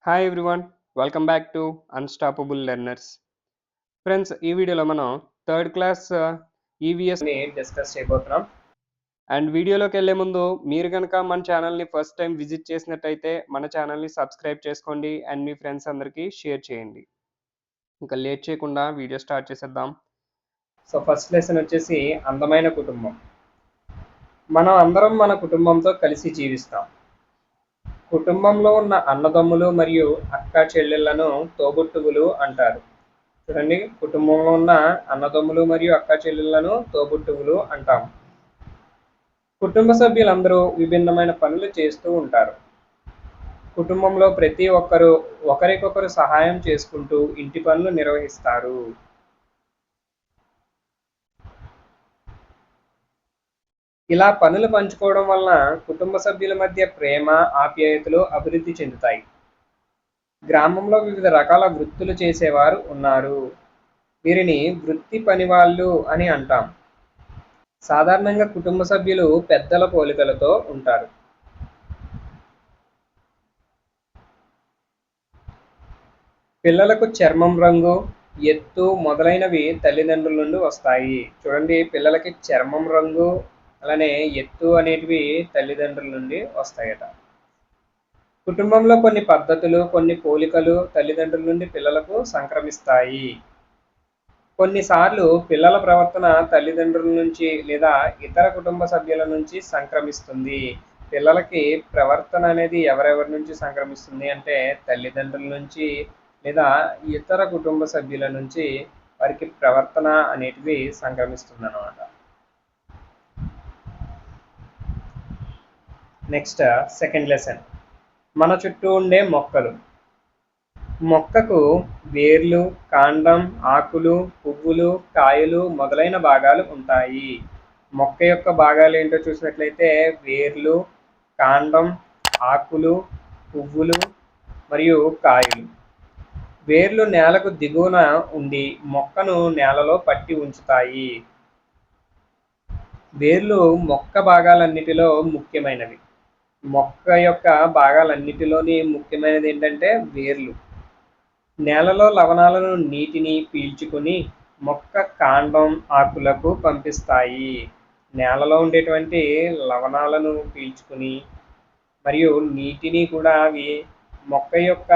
Hi everyone, welcome back to unstoppable learners. Friends, ఈ వీడియోలో మనం థర్డ్ క్లాస్ ఈవీఎస్ని డిస్కస్ చేయబోతున్నాం. అండ్ వీడియోలోకి వెళ్ళే ముందు మీరు కనుక మన ఛానల్ని ఫస్ట్ టైం విజిట్ చేసినట్టయితే మన ఛానల్ని సబ్స్క్రైబ్ చేసుకోండి అండ్ మీ ఫ్రెండ్స్ అందరికీ షేర్ చేయండి. ఇంకా లేట్ చేయకుండా వీడియో స్టార్ట్ చేసేద్దాం. సో ఫస్ట్ లెసన్ వచ్చేసి అందమైన కుటుంబం. మనం అందరం మన కుటుంబంతో కలిసి జీవిస్తాం. కుటుంబంలో ఉన్న అన్నదమ్ములు మరియు అక్క చెల్లెళ్లను తోబుట్టువులు అంటారు. చూడండి, కుటుంబంలో ఉన్న అన్నదమ్ములు మరియు అక్క చెల్లెళ్లను తోబుట్టువులు అంటాం. కుటుంబ సభ్యులందరూ విభిన్నమైన పనులు చేస్తూ ఉంటారు. కుటుంబంలో ప్రతి ఒక్కరూ ఒకరికొకరు సహాయం చేసుకుంటూ ఇంటి పనులు నిర్వహిస్తారు. ఇలా పనులు పంచుకోవడం వలన కుటుంబ సభ్యుల మధ్య ప్రేమ, ఆప్యాయతలు అభివృద్ధి చెందుతాయి. గ్రామంలో వివిధ రకాల వృత్తులు చేసేవారు ఉన్నారు. వీరిని వృత్తి పనివాళ్ళు అని అంటాం. సాధారణంగా కుటుంబ సభ్యులు పెద్దల పోలికలతో ఉంటారు. పిల్లలకు చర్మం రంగు, ఎత్తు మొదలైనవి తల్లిదండ్రుల నుండి వస్తాయి. చూడండి, పిల్లలకి చర్మం రంగు అలానే ఎత్తు అనేటివి తల్లిదండ్రుల నుండి వస్తాయట. కుటుంబంలో కొన్ని పద్ధతులు, కొన్ని పోలికలు తల్లిదండ్రుల నుండి పిల్లలకు సంక్రమిస్తాయి. కొన్నిసార్లు పిల్లల ప్రవర్తన తల్లిదండ్రుల నుంచి లేదా ఇతర కుటుంబ సభ్యుల నుంచి సంక్రమిస్తుంది. పిల్లలకి ప్రవర్తన అనేది ఎవరెవరి నుంచి సంక్రమిస్తుంది అంటే తల్లిదండ్రుల నుంచి లేదా ఇతర కుటుంబ సభ్యుల నుంచి వారికి ప్రవర్తన అనేటివి సంక్రమిస్తుంది అన్నమాట. నెక్స్ట్ సెకండ్ లెసన్, మన చుట్టూ ఉండే మొక్కలు. మొక్కకు వేర్లు, కాండం, ఆకులు, పువ్వులు, కాయలు మొదలైన భాగాలు ఉంటాయి. మొక్క యొక్క భాగాలు ఏంటో చూసినట్లయితే వేర్లు, కాండం, ఆకులు, పువ్వులు మరియు కాయలు. వేర్లు నేలకు దిగువన ఉండి మొక్కను నేలలో పట్టి ఉంచుతాయి. వేర్లు మొక్క భాగాలన్నిటిలో ముఖ్యమైనవి. మొక్క యొక్క భాగాలన్నిటిలోని ముఖ్యమైనది ఏంటంటే వేర్లు. నేలలో లవణాలను, నీటిని పీల్చుకుని మొక్క కాండం, ఆకులకు పంపిస్తాయి. నేలలో ఉండేటువంటి లవణాలను పీల్చుకుని మరియు నీటిని కూడా అవి మొక్క యొక్క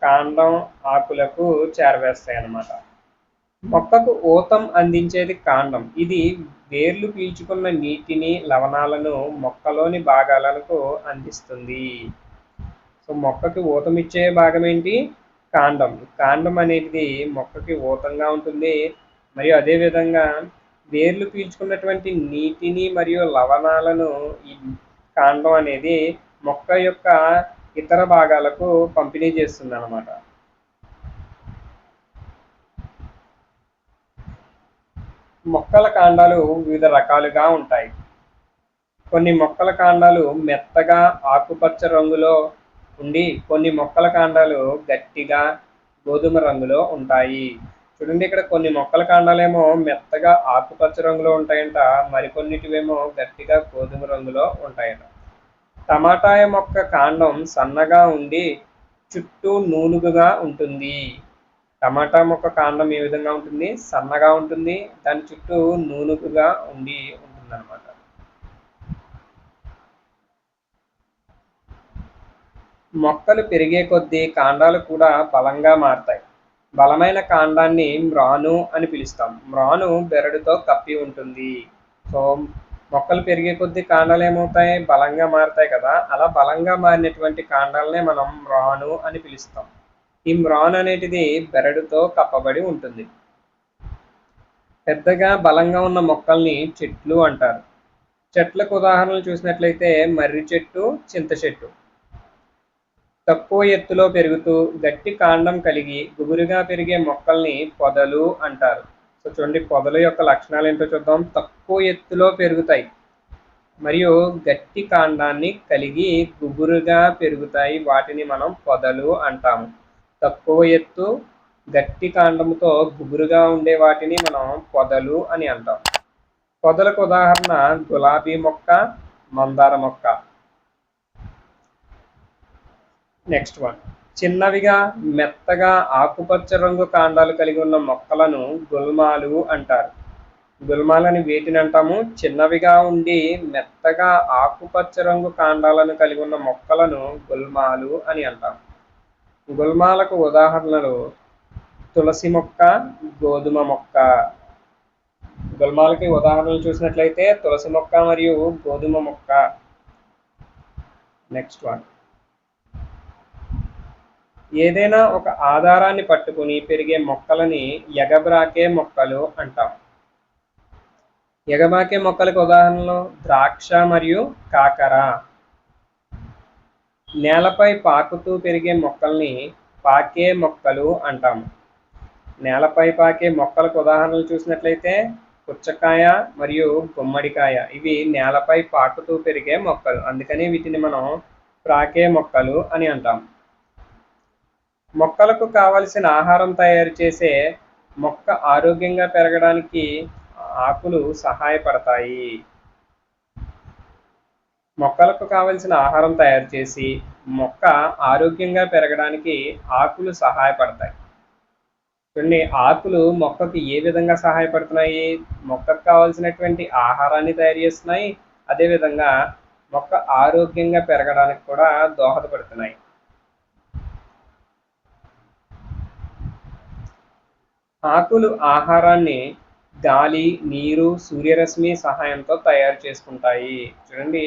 కాండం, ఆకులకు చేరవేస్తాయి అన్నమాట. మొక్కకు ఊతం అందించేది కాండం. ఇది వేర్లు పీల్చుకున్న నీటిని, లవణాలను మొక్కలోని భాగాలకు అందిస్తుంది. సో మొక్కకి ఊతం ఇచ్చే భాగం ఏంటి? కాండం. కాండం అనేది మొక్కకి ఊతంగా ఉంటుంది. మరియు అదేవిధంగా వేర్లు పీల్చుకున్నటువంటి నీటిని మరియు లవణాలను ఈ కాండం అనేది మొక్క యొక్క ఇతర భాగాలకు పంపిణీ చేస్తుంది అన్నమాట. మొక్కల కాండాలు వివిధ రకాలుగా ఉంటాయి. కొన్ని మొక్కల కాండాలు మెత్తగా ఆకుపచ్చ రంగులో ఉండి కొన్ని మొక్కల కాండాలు గట్టిగా గోధుమ రంగులో ఉంటాయి. చూడండి, ఇక్కడ కొన్ని మొక్కల కాండాలేమో మెత్తగా ఆకుపచ్చ రంగులో ఉంటాయంట, మరికొన్నిటివేమో గట్టిగా గోధుమ రంగులో ఉంటాయట. టమాటాయ మొక్క కాండం సన్నగా ఉండి చుట్టూ నూలుగుగా ఉంటుంది. టమాటా మొక్క కాండం ఏ విధంగా ఉంటుంది? సన్నగా ఉంటుంది, దాని చుట్టూ నూనుగుగా ఉండి ఉంటుంది అన్నమాట. మొక్కలు పెరిగే కొద్దీ కాండాలు కూడా బలంగా మారతాయి. బలమైన కాండాన్ని మ్రాను అని పిలుస్తాం. మ్రాను బెరడుతో కప్పి ఉంటుంది. సో మొక్కలు పెరిగే కొద్దీ కాండాలు ఏమవుతాయి? బలంగా మారుతాయి కదా. అలా బలంగా మారినటువంటి కాండాలనే మనం మ్రాను అని పిలుస్తాం. ఈ మ్రాన్ అనేటిది బెరడుతో కప్పబడి ఉంటుంది. పెద్దగా బలంగా ఉన్న మొక్కల్ని చెట్లు అంటారు. చెట్లకు ఉదాహరణలు చూసినట్లయితే మర్రి చెట్టు, చింత చెట్టు. తక్కువ ఎత్తులో పెరుగుతూ గట్టి కాండం కలిగి గుబురుగా పెరిగే మొక్కల్ని పొదలు అంటారు. సో చూడండి, పొదల యొక్క లక్షణాలు ఏంటో చూద్దాం. తక్కువ ఎత్తులో పెరుగుతాయి మరియు గట్టి కాండాన్ని కలిగి గుబురుగా పెరుగుతాయి. వాటిని మనం పొదలు అంటాము. తక్కువ ఎత్తు, గట్టి కాండంతో గుబురుగా ఉండే వాటిని మనం పొదలు అని అంటాం. పొదలకు ఉదాహరణ గులాబీ మొక్క, మందార మొక్క. నెక్స్ట్ వన్, చిన్నవిగా మెత్తగా ఆకుపచ్చ రంగు కాండాలు కలిగి ఉన్న మొక్కలను గుల్మాలు అంటారు. గుల్మాలని వేటిని అంటాము? చిన్నవిగా ఉండి మెత్తగా ఆకుపచ్చ రంగు కాండాలను కలిగి ఉన్న మొక్కలను గుల్మాలు అని అంటాం. గుల్మాలకు ఉదాహరణలు తులసి మొక్క, గోధుమ మొక్క. గుల్మాలకి ఉదాహరణలు చూసినట్లయితే తులసి మొక్క మరియు గోధుమ మొక్క. నెక్స్ట్ వన్, ఏదైనా ఒక ఆధారాన్ని పట్టుకుని పెరిగే మొక్కలని ఎగబ్రాకే మొక్కలు అంటాం. ఎగబ్రాకే మొక్కలకు ఉదాహరణలు ద్రాక్ష మరియు కాకర. నేలపై పాకుతూ పెరిగే మొక్కల్ని పాకే మొక్కలు అంటాము. నేలపై పాకే మొక్కలకు ఉదాహరణలు చూసినట్లయితే పుచ్చకాయ మరియు గుమ్మడికాయ. ఇవి నేలపై పాకుతూ పెరిగే మొక్కలు, అందుకని వీటిని మనం ప్రాకే మొక్కలు అని అంటాం. మొక్కలకు కావలసిన ఆహారం తయారు చేసే మొక్క ఆరోగ్యంగా పెరగడానికి ఆకులు సహాయపడతాయి. మొక్కలకు కావలసిన ఆహారం తయారు చేసి మొక్క ఆరోగ్యంగా పెరగడానికి ఆకులు సహాయపడతాయి. చూడండి, ఆకులు మొక్కకి ఏ విధంగా సహాయపడుతున్నాయి? మొక్కకు కావాల్సినటువంటి ఆహారాన్ని తయారు చేస్తున్నాయి, అదేవిధంగా మొక్క ఆరోగ్యంగా పెరగడానికి కూడా దోహదపడుతున్నాయి. ఆకులు ఆహారాన్ని గాలి, నీరు, సూర్యరశ్మి సహాయంతో తయారు చేసుకుంటాయి. చూడండి,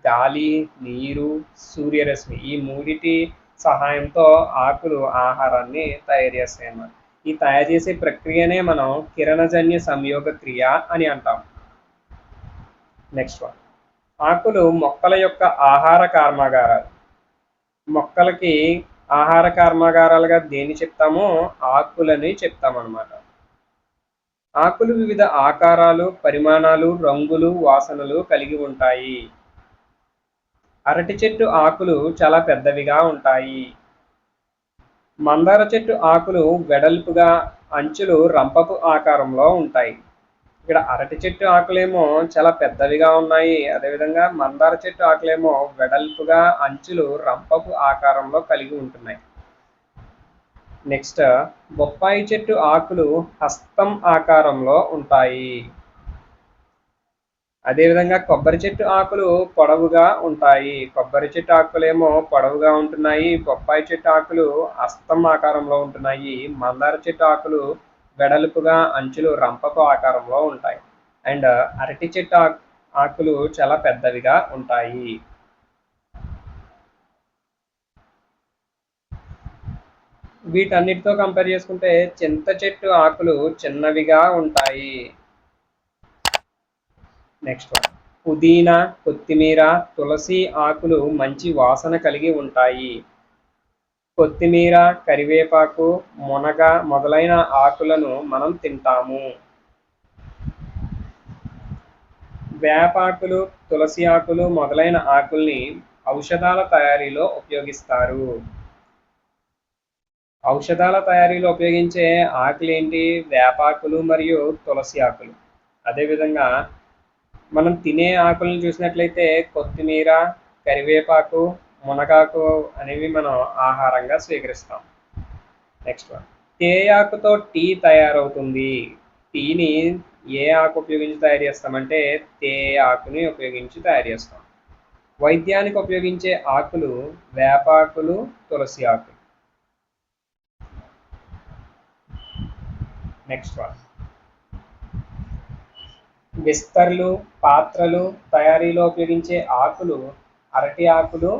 గాలి, నీరు, సూర్యరశ్మి ఈ మూడిటి సహాయంతో ఆకులు ఆహారాన్ని తయారు చేస్తాయి అన్నమాట. ఈ తయారు చేసే ప్రక్రియనే మనం కిరణజన్య సంయోగ క్రియ అని అంటాం. నెక్స్ట్ వన్, ఆకులు మొక్కల యొక్క ఆహార కర్మాగారాలు. మొక్కలకి ఆహార కర్మాగారాలుగా దేన్ని చెప్తామో ఆకులని చెప్తామన్నమాట. ఆకులు వివిధ ఆకారాలు, పరిమాణాలు, రంగులు, వాసనలు కలిగి ఉంటాయి. అరటి చెట్టు ఆకులు చాలా పెద్దవిగా ఉంటాయి. మందార చెట్టు ఆకులు వెడల్పుగా, అంచులు రంపపు ఆకారంలో ఉంటాయి. ఇక్కడ అరటి చెట్టు ఆకులేమో చాలా పెద్దవిగా ఉన్నాయి, అదేవిధంగా మందార చెట్టు ఆకులేమో వెడల్పుగా, అంచులు రంపపు ఆకారంలో కలిగి ఉంటున్నాయి. నెక్స్ట్, బొప్పాయి చెట్టు ఆకులు హస్తం ఆకారంలో ఉంటాయి. అదేవిధంగా కొబ్బరి చెట్టు ఆకులు పొడవుగా ఉంటాయి. కొబ్బరి చెట్టు ఆకులేమో పొడవుగా ఉంటున్నాయి, బొప్పాయి చెట్టు ఆకులు హస్తం ఆకారంలో ఉంటున్నాయి, మందార చెట్టు ఆకులు వెడల్పుగా, అంచులు రంపపు ఆకారంలో ఉంటాయి. అండ్ అరటి చెట్టు ఆకులు చాలా పెద్దవిగా ఉంటాయి. వీటన్నిటితో కంపేర్ చేసుకుంటే చింత చెట్టు ఆకులు చిన్నవిగా ఉంటాయి. నెక్స్ట్ వన్, పుదీనా, కొత్తిమీర, తులసి ఆకులు మంచి వాసన కలిగి ఉంటాయి. కొత్తిమీర, కరివేపాకు, మునగ మొదలైన ఆకులను మనం తింటాము. వేపాకులు, తులసి ఆకులు మొదలైన ఆకుల్ని ఔషధాల తయారీలో ఉపయోగిస్తారు. ఔషధాల తయారీలో ఉపయోగించే ఆకులు ఏంటి? వేపాకులు మరియు తులసి ఆకులు. అదేవిధంగా మనం తినే ఆకులను చూసినట్లయితే కొత్తిమీర, కరివేపాకు, మునగాకు అనేవి మనం ఆహారంగా స్వీకరిస్తాం. నెక్స్ట్ వన్, తేయాకుతో టీ తయారవుతుంది. టీని ఏ ఆకు ఉపయోగించి తయారు చేస్తామంటే తేయాకుని ఉపయోగించి తయారు చేస్తాం. వైద్యానికి ఉపయోగించే ఆకులు వేపాకులు, తులసి ఆకులు. నెక్స్ట్ వన్, విస్తర్లు, పాత్రలు తయారీలో ఉపయోగించే ఆకులు అరటి ఆకులు,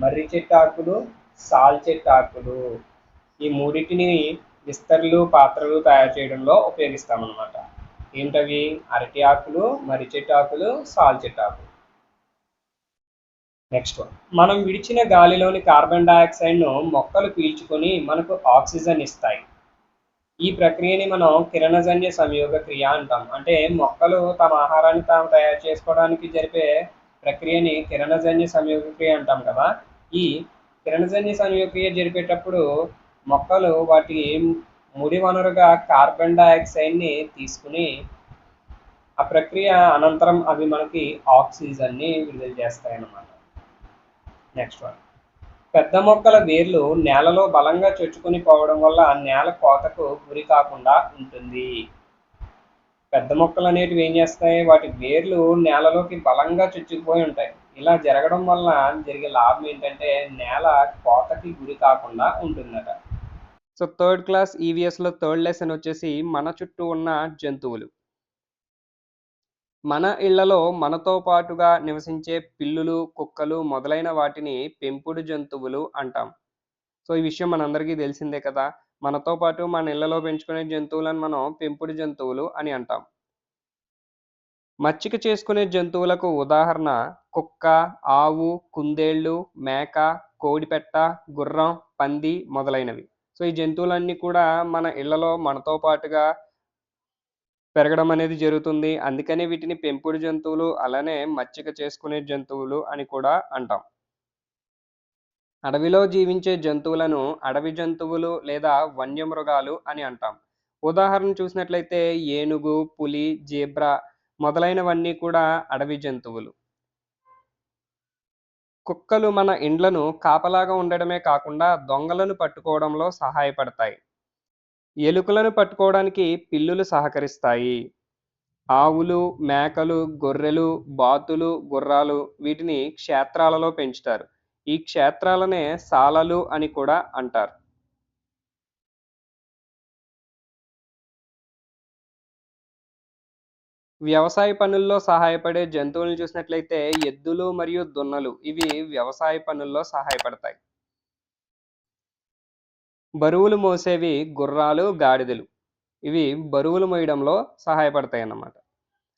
మర్రి చెట్టు ఆకులు, సాల్ చెట్టు ఆకులు. ఈ మూడింటిని విస్తర్లు, పాత్రలు తయారు చేయడంలో ఉపయోగిస్తామన్నమాట. ఏంటవి? అరటి ఆకులు, మర్రి చెట్టు ఆకులు, సాల్ చెట్టు ఆకులు. నెక్స్ట్ వన్, మనం విడిచిన గాలిలోని కార్బన్ డైఆక్సైడ్ను మొక్కలు పీల్చుకొని మనకు ఆక్సిజన్ ఇస్తాయి. ఈ ప్రక్రియని మనం కిరణజన్య సంయోగ క్రియ అంటాం. అంటే మొక్కలు తమ ఆహారాన్ని తాము తయారు చేసుకోవడానికి జరిపే ప్రక్రియని కిరణజన్య సంయోగ క్రియ అంటాం కదా. ఈ కిరణజన్య సంయోగ క్రియ జరిపేటప్పుడు మొక్కలు వాటి ముడి వనరుగా కార్బన్ డైఆక్సైడ్ని తీసుకుని ఆ ప్రక్రియ అనంతరం అవి మనకి ఆక్సిజన్ని విడుదల చేస్తాయి అన్నమాట. నెక్స్ట్ వన్, పెద్ద మొక్కల వేర్లు నేలలో బలంగా చొచ్చుకొని పోవడం వల్ల నేల కోతకు గురి కాకుండా ఉంటుంది. పెద్ద మొక్కలు అనేటివి ఏం చేస్తాయి? వాటి వేర్లు నేలలోకి బలంగా చొచ్చుకుపోయి ఉంటాయి. ఇలా జరగడం వల్ల జరిగే లాభం ఏంటంటే నేల కోతకి గురి కాకుండా ఉంటుందట. సో థర్డ్ క్లాస్ ఈవీఎస్లో థర్డ్ లెసన్ వచ్చేసి మన చుట్టూ ఉన్న జంతువులు. మన ఇళ్లలో మనతో పాటుగా నివసించే పిల్లులు, కుక్కలు మొదలైన వాటిని పెంపుడు జంతువులు అంటాం. సో ఈ విషయం మనందరికీ తెలిసిందే కదా! మనతో పాటు మన ఇళ్లలో పెంచుకునే జంతువులను మనం పెంపుడు జంతువులు అని అంటాం. మచ్చిక చేసుకునే జంతువులకు ఉదాహరణ కుక్క, ఆవు, కుందేళ్ళు, మేక, కోడిపెట్ట, గుర్రం, పంది మొదలైనవి. సో ఈ జంతువులన్నీ కూడా మన ఇళ్లలో మనతో పాటుగా పెరగడం అనేది జరుగుతుంది. అందుకనే వీటిని పెంపుడు జంతువులు, అలానే మచ్చిక చేసుకునే జంతువులు అని కూడా అంటాం. అడవిలో జీవించే జంతువులను అడవి జంతువులు లేదా వన్యమృగాలు అని అంటాం. ఉదాహరణ చూసినట్లయితే ఏనుగు, పులి, జీబ్రా మొదలైనవన్నీ కూడా అడవి జంతువులు. కుక్కలు మన ఇండ్లను కాపలాగా ఉండడమే కాకుండా దొంగలను పట్టుకోవడంలో సహాయపడతాయి. ఎలుకలను పట్టుకోవడానికి పిల్లులు సహకరిస్తాయి. ఆవులు, మేకలు, గొర్రెలు, బాతులు, గుర్రాలు వీటిని క్షేత్రాలలో పెంచుతారు. ఈ క్షేత్రాలనే సాలలు అని కూడా అంటారు. వ్యవసాయ పనుల్లో సహాయపడే జంతువులను చూసినట్లయితే ఎద్దులు మరియు దున్నలు ఇవి వ్యవసాయ పనుల్లో సహాయపడతాయి. బరువులు మోసేవి గుర్రాలు, గాడిదలు. ఇవి బరువులు మోయడంలో సహాయపడతాయన్నమాట.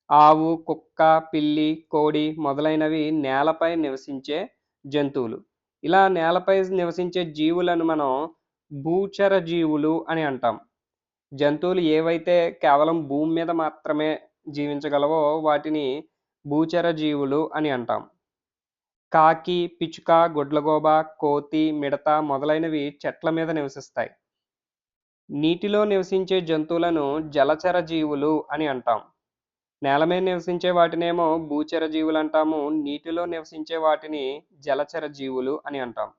ఆవు, కుక్క, పిల్లి, కోడి మొదలైనవి నేలపై నివసించే జంతువులు. ఇలా నేలపై నివసించే జీవులను మనం భూచర జీవులు అని అంటాం. జంతువులు ఏవైతే కేవలం భూమి మీద మాత్రమే జీవించగలవో వాటిని భూచర జీవులు అని అంటాం. కాకి, పిచ్చుక, గుడ్లగూబ, కోతి, మిడత మొదలైనవి చెట్ల మీద నివసిస్తాయి. నీటిలో నివసించే జంతువులను జలచర జీవులు అని అంటాం. నేల మీద నివసించే వాటినేమో భూచర జీవులు అంటాము. నీటిలో నివసించే వాటిని జలచర జీవులు అని అంటాం.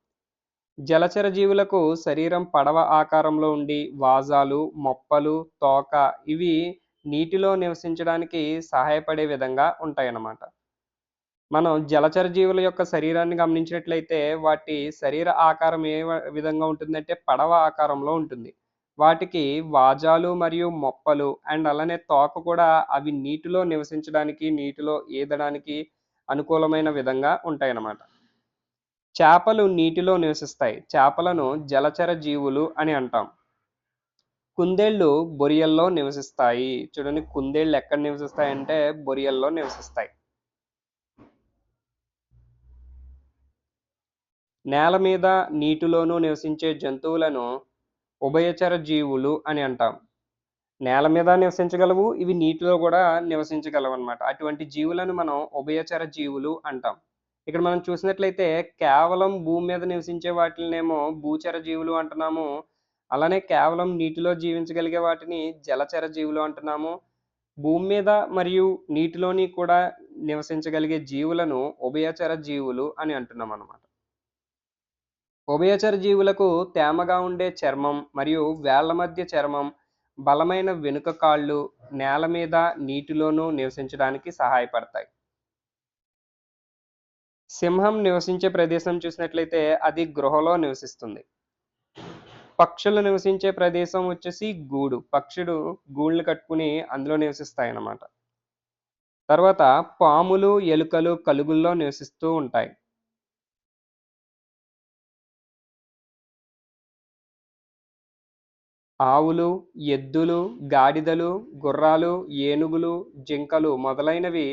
జలచర జీవులకు శరీరం పడవ ఆకారంలో ఉండి వాజాలు, మొప్పలు, తోక ఇవి నీటిలో నివసించడానికి సహాయపడే విధంగా ఉంటాయన్నమాట. మనం జలచర జీవుల యొక్క శరీరాన్ని గమనించినట్లయితే వాటి శరీర ఆకారం విధంగా ఉంటుందంటే పడవ ఆకారంలో ఉంటుంది. వాటికి వాజాలు మరియు మొప్పలు అండ్ అలానే తోక కూడా అవి నీటిలో నివసించడానికి, నీటిలో ఈదడానికి అనుకూలమైన విధంగా ఉంటాయన్నమాట. చేపలు నీటిలో నివసిస్తాయి. చేపలను జలచర జీవులు అని అంటాం. కుందేళ్ళు బొరియల్లో నివసిస్తాయి. చూడండి కుందేళ్ళు ఎక్కడ నివసిస్తాయంటే బొరియల్లో నివసిస్తాయి. నేల మీద, నీటిలోనూ నివసించే జంతువులను ఉభయచర జీవులు అని అంటాం. నేల మీద నివసించగలవు, ఇవి నీటిలో కూడా నివసించగలవన్నమాట. అటువంటి జీవులను మనం ఉభయచర జీవులు అంటాం. ఇక్కడ మనం చూసినట్లయితే కేవలం భూమి మీద నివసించే వాటిలనేమో భూచర జీవులు అంటున్నాము. అలానే కేవలం నీటిలో జీవించగలిగే వాటిని జలచర జీవులు అంటున్నాము. భూమి మీద మరియు నీటిలోని కూడా నివసించగలిగే జీవులను ఉభయచర జీవులు అని అంటున్నామన్నమాట. ఉభయచర జీవులకు తేమగా ఉండే చర్మం మరియు వేళ్ల మధ్య చర్మం, బలమైన వెనుక కాళ్ళు నేల మీద, నీటిలోనూ నివసించడానికి సహాయపడతాయి. సింహం నివసించే ప్రదేశం చూసినట్లయితే అది గృహలో నివసిస్తుంది. పక్షులు నివసించే ప్రదేశం వచ్చేసి గూడు. పక్షులు గూళ్ళు కట్టుకుని అందులో నివసిస్తాయన్నమాట. తర్వాత పాములు, ఎలుకలు కలుగుల్లో నివసిస్తూ ఉంటాయి. ఆవులు, ఎద్దులు, గాడిదలు, గుర్రాలు, ఏనుగులు, జింకలు మొదలైనవి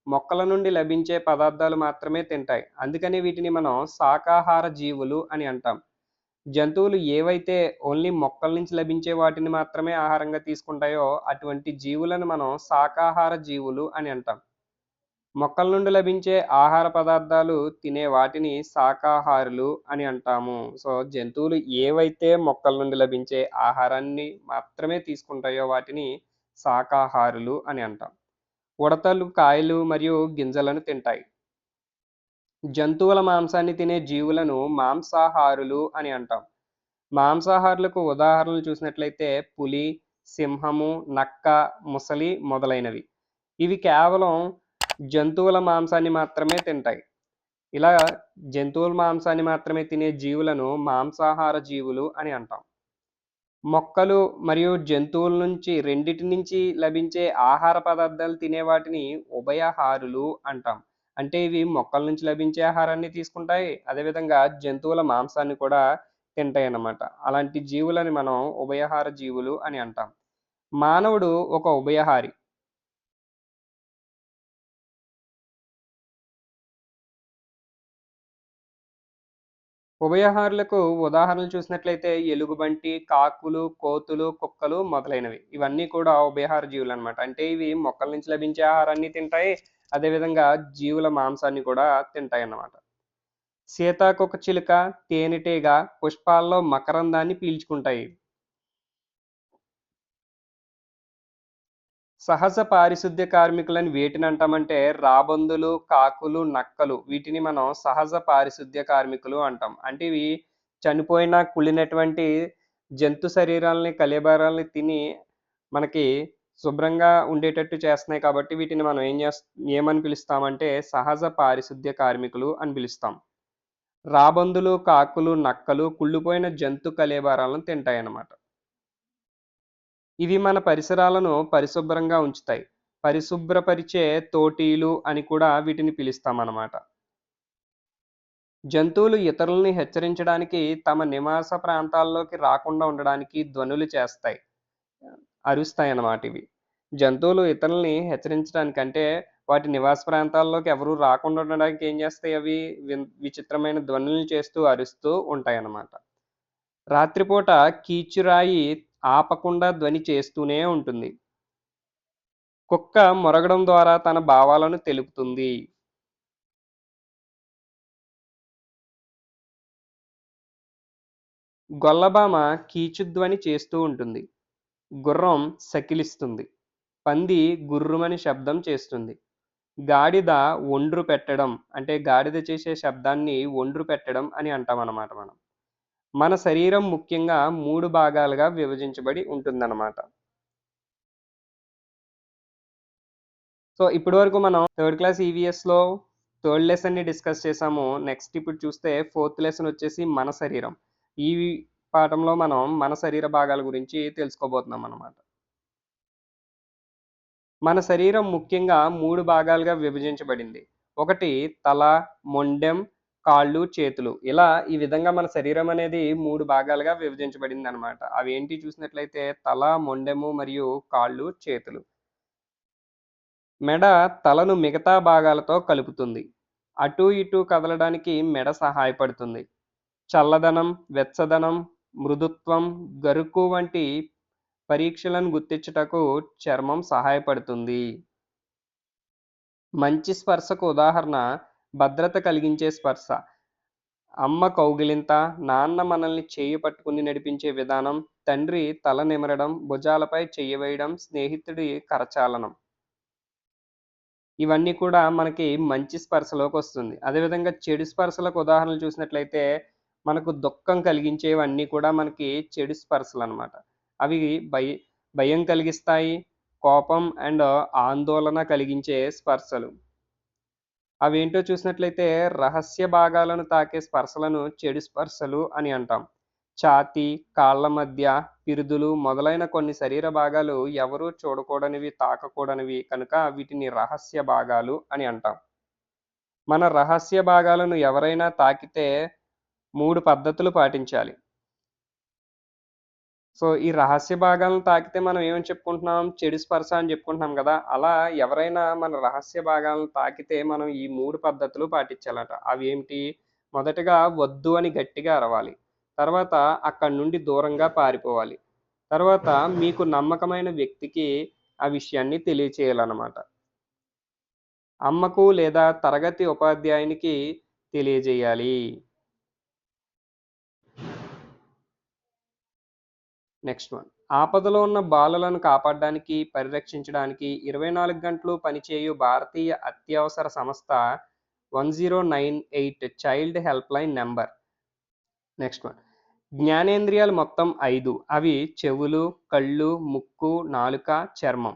మొక్కల నుండి లభించే పదార్థాలు మాత్రమే తింటాయి. అందుకని వీటిని మనం శాకాహార జీవులు అని అంటాం. జంతువులు ఏవైతే ఓన్లీ మొక్కల నుంచి లభించే వాటిని మాత్రమే ఆహారంగా తీసుకుంటాయో అటువంటి జీవులను మనం శాకాహార జీవులు అని అంటాం. మొక్కల నుండి లభించే ఆహార పదార్థాలు తినే వాటిని శాకాహారులు అని అంటాము. సో, జంతువులు ఏవైతే మొక్కల నుండి లభించే ఆహారాన్ని మాత్రమే తీసుకుంటాయో వాటిని శాకాహారులు అని అంటాం. ఉడతలు కాయలు మరియు గింజలను తింటాయి. జంతువుల మాంసాన్ని తినే జీవులను మాంసాహారులు అని అంటాం. మాంసాహారులకు ఉదాహరణలు చూసినట్లయితే పులి, సింహము, నక్క, ముసలి మొదలైనవి. ఇవి కేవలం జంతువుల మాంసాన్ని మాత్రమే తింటాయి. ఇలా జంతువుల మాంసాన్ని మాత్రమే తినే జీవులను మాంసాహార జీవులు అని అంటాం. మొక్కలు మరియు జంతువుల నుంచి రెండిటి నుంచి లభించే ఆహార పదార్థాలు తినే వాటిని ఉభయహారులు అంటాం. అంటే ఇవి మొక్కల నుంచి లభించే ఆహారాన్ని తీసుకుంటాయి. అదేవిధంగా జంతువుల మాంసాన్ని కూడా తింటాయన్నమాట. అలాంటి జీవులని మనం ఉభయహార జీవులు అని అంటాం. మానవుడు ఒక ఉభయహారి. ఉభయహారులకు ఉదాహరణలు చూసినట్లయితే ఎలుగుబంటి, కాకులు, కోతులు, కుక్కలు మొదలైనవి. ఇవన్నీ కూడా ఉభయహార జీవులనమాట. అంటే ఇవి మొక్కల నుంచి లభించే ఆహారాన్ని తింటాయి. అదేవిధంగా జీవుల మాంసాన్ని కూడా తింటాయన్నమాట. సీతాకోకచిలుక, తేనెటీగ పుష్పాల్లో మకరందాన్ని పీల్చుకుంటాయి. సహజ పారిశుద్ధ్య కార్మికులని వేటిని అంటామంటే రాబందులు, కాకులు, నక్కలు వీటిని మనం సహజ పారిశుద్ధ్య కార్మికులు అంటాం. అంటే ఇవి చనిపోయిన, కుళ్ళినటువంటి జంతు శరీరాల్ని, కళేబరాల్ని తిని మనకి శుభ్రంగా ఉండేటట్టు చేస్తున్నాయి కాబట్టి వీటిని మనం ఏమని పిలుస్తామంటే సహజ పారిశుద్ధ్య కార్మికులు అని పిలుస్తాం. రాబందులు, కాకులు, నక్కలు కుళ్ళిపోయిన జంతు కళేబరాలను తింటాయన్నమాట. ఇవి మన పరిసరాలను పరిశుభ్రంగా ఉంచుతాయి. పరిశుభ్రపరిచే తోటీలు అని కూడా వీటిని పిలుస్తామన్నమాట. జంతువులు ఇతరులని హెచ్చరించడానికి తమ నివాస ప్రాంతాల్లోకి రాకుండా ఉండడానికి ధ్వనులు చేస్తాయి. అరుస్తాయన్నమాట ఇవి. జంతువులు ఇతరులని హెచ్చరించడానికి అంటే వాటి నివాస ప్రాంతాల్లోకి ఎవరు రాకుండా ఉండడానికి ఏం చేస్తాయి అవి విచిత్రమైన ధ్వనులను చేస్తూ అరుస్తూ ఉంటాయన్నమాట. రాత్రిపూట కీచురాయి ఆపకుండా ధ్వని చేస్తూనే ఉంటుంది. కుక్క మొరగడం ద్వారా తన భావాలను తెలుపుతుంది. గొల్లభామ కీచుధ్వని చేస్తూ ఉంటుంది. గుర్రం సకిలిస్తుంది. పంది గుర్రుమని శబ్దం చేస్తుంది. గాడిద ఒండ్రు పెట్టడం అంటే గాడిద చేసే శబ్దాన్ని ఒండ్రు పెట్టడం అని అంటామన్నమాట మనం. మన శరీరం ముఖ్యంగా 3 భాగాలుగా విభజించబడి ఉంటుందన్నమాట. సో, ఇప్పటి వరకు మనం థర్డ్ క్లాస్ ఈవీఎస్‌లో థర్డ్ లెసన్‌ని డిస్కస్ చేసాము. నెక్స్ట్ ఇప్పుడు చూస్తే ఫోర్త్ లెసన్ వచ్చేసి మన శరీరం. ఈ పాఠంలో మనం మన శరీర భాగాల గురించి తెలుసుకోబోతున్నాం అన్నమాట. మన శరీరం ముఖ్యంగా 3 భాగాలుగా విభజించబడింది. ఒకటి తల, మొండెం, కాళ్ళు, చేతులు. ఇలా ఈ విధంగా మన శరీరం అనేది 3 భాగాలుగా విభజించబడిందనమాట. అవేంటి చూసినట్లయితే తల, మొండెము మరియు కాళ్ళు, చేతులు. మెడ తలను మిగతా భాగాలతో కలుపుతుంది. అటూ ఇటూ కదలడానికి మెడ సహాయపడుతుంది. చల్లదనం, వెచ్చదనం, మృదుత్వం, గరుకు వంటి పరీక్షలను గుర్తించుటకు చర్మం సహాయపడుతుంది. మంచి స్పర్శకు ఉదాహరణ భద్రత కలిగించే స్పర్శ. అమ్మ కౌగిలింత, నాన్న మనల్ని చెయ్యి పట్టుకుని నడిపించే విధానం, తండ్రి తల నిమరడం, భుజాలపై చెయ్యి వేయడం, స్నేహితుడి కరచాలనం. ఇవన్నీ కూడా మనకి మంచి స్పర్శలోకొస్తుంది. అదేవిధంగా చెడు స్పర్శలకు ఉదాహరణలు చూసినట్లయితే, మనకు దుఃఖం కలిగించేవన్నీ కూడా మనకి చెడు స్పర్శలనమాట. అవి భయం కలిగిస్తాయి. కోపం అండ్ ఆందోళన కలిగించే స్పర్శలు. అవేంటో చూసినట్లయితే రహస్య భాగాలను తాకే స్పర్శలను చెడు స్పర్శలు అని అంటాం. ఛాతీ, కాళ్ళ మధ్య, పిరుదులు మొదలైన కొన్ని శరీర భాగాలు ఎవరూ చూడకూడనివి, తాకకూడనివి కనుక వీటిని రహస్య భాగాలు అని అంటాం. మన రహస్య భాగాలను ఎవరైనా తాకితే 3 పద్ధతులు పాటించాలి. సో, ఈ రహస్య భాగాలను తాకితే మనం ఏమని చెప్పుకుంటున్నాం? చెడు స్పర్శ అని చెప్పుకుంటున్నాం గదా! అలా ఎవరైనా మన రహస్య భాగాలను తాకితే మనం ఈ 3 పద్ధతులు పాటించాలట. అవేంటి? మొదటగా వద్దు అని గట్టిగా అరవాలి. తర్వాత అక్కడి నుండి దూరంగా పారిపోవాలి. తర్వాత మీకు నమ్మకమైన వ్యక్తికి ఆ విషయాన్ని తెలియచేయాలన్నమాట. అమ్మకు లేదా తరగతి ఉపాధ్యాయునికి తెలియజేయాలి. Next one. ఆపదలో ఉన్న బాలలను కాపాడడానికి, పరిరక్షించడానికి 24 గంటలు పనిచేయు భారతీయ అత్యవసర సంస్థ 1098 child help line number. Next one. జ్ఞానేంద్రియాలు మొత్తం 5. అవి చెవులు, కళ్ళు, ముక్కు, నాలుక, చర్మం.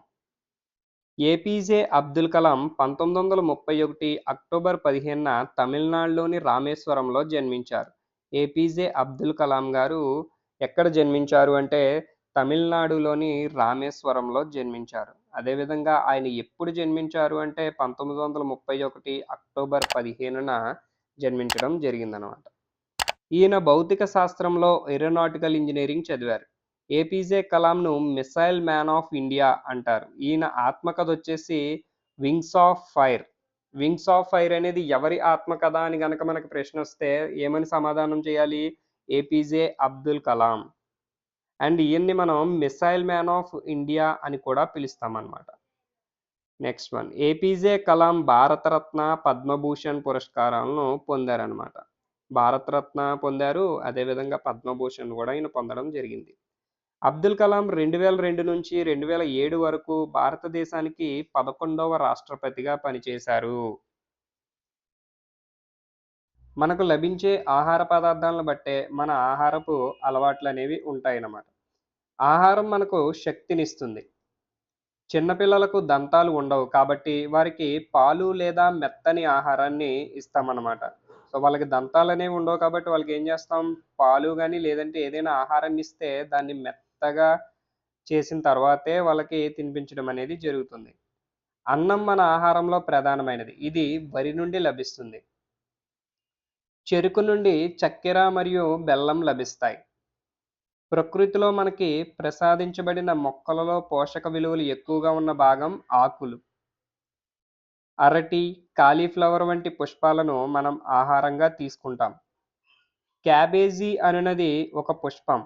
ఏపీజే అబ్దుల్ కలాం 1931 అక్టోబర్ 15న తమిళనాడులోని రామేశ్వరంలో జన్మించారు. ఏపీజే అబ్దుల్ కలాం గారు ఎక్కడ జన్మించారు అంటే తమిళనాడులోని రామేశ్వరంలో జన్మించారు. అదేవిధంగా ఆయన ఎప్పుడు జన్మించారు అంటే 1931 అక్టోబర్ 15న జన్మించడం జరిగిందనమాట. ఈయన భౌతిక శాస్త్రంలో ఏరోనాటికల్ ఇంజనీరింగ్ చదివారు. ఏపీజే కలాంను మిసైల్ మ్యాన్ ఆఫ్ ఇండియా అంటారు. ఈయన ఆత్మకథ వచ్చేసి wings of fire. Wings of fire అనేది ఎవరి ఆత్మకథ అని గనక మనకు ప్రశ్న వస్తే ఏమని సమాధానం చేయాలి? ఏపీజే అబ్దుల్ కలాం. అండ్ ఈయన్ని మనం మిసైల్ మ్యాన్ ఆఫ్ ఇండియా అని కూడా పిలుస్తామన్నమాట. Next one. APJ Kalam Bharat Ratna, Padma Bhushan పురస్కారాలను పొందారనమాట. భారతరత్న పొందారు, అదేవిధంగా పద్మభూషణ్ కూడా ఈయన పొందడం జరిగింది. అబ్దుల్ కలాం 2002 నుంచి 2007 వరకు భారతదేశానికి 11వ రాష్ట్రపతిగా పనిచేశారు. మనకు లభించే ఆహార పదార్థాలను బట్టే మన ఆహారపు అలవాట్లు అనేవి ఉంటాయన్నమాట. ఆహారం మనకు శక్తినిస్తుంది. చిన్నపిల్లలకు దంతాలు ఉండవు కాబట్టి వారికి పాలు లేదా మెత్తని ఆహారాన్ని ఇస్తామన్నమాట. సో వాళ్ళకి దంతాలనేవి ఉండవు కాబట్టి వాళ్ళకి ఏం చేస్తాం? పాలు గాని లేదంటే ఏదైనా ఆహారాన్ని ఇస్తే దాన్ని మెత్తగా చేసిన తర్వాతే వాళ్ళకి తినిపించడం అనేది జరుగుతుంది. అన్నం మన ఆహారంలో ప్రధానమైనది. ఇది వరి నుండి లభిస్తుంది. చెరుకు నుండి చక్కెర మరియు బెల్లం లభిస్తాయి. ప్రకృతిలో మనకి ప్రసాదించబడిన మొక్కలలో పోషక విలువలు ఎక్కువగా ఉన్న భాగం ఆకులు. అరటి, కాలీఫ్లవర్ వంటి పుష్పాలను మనం ఆహారంగా తీసుకుంటాం. క్యాబేజీ అనునది ఒక పుష్పం.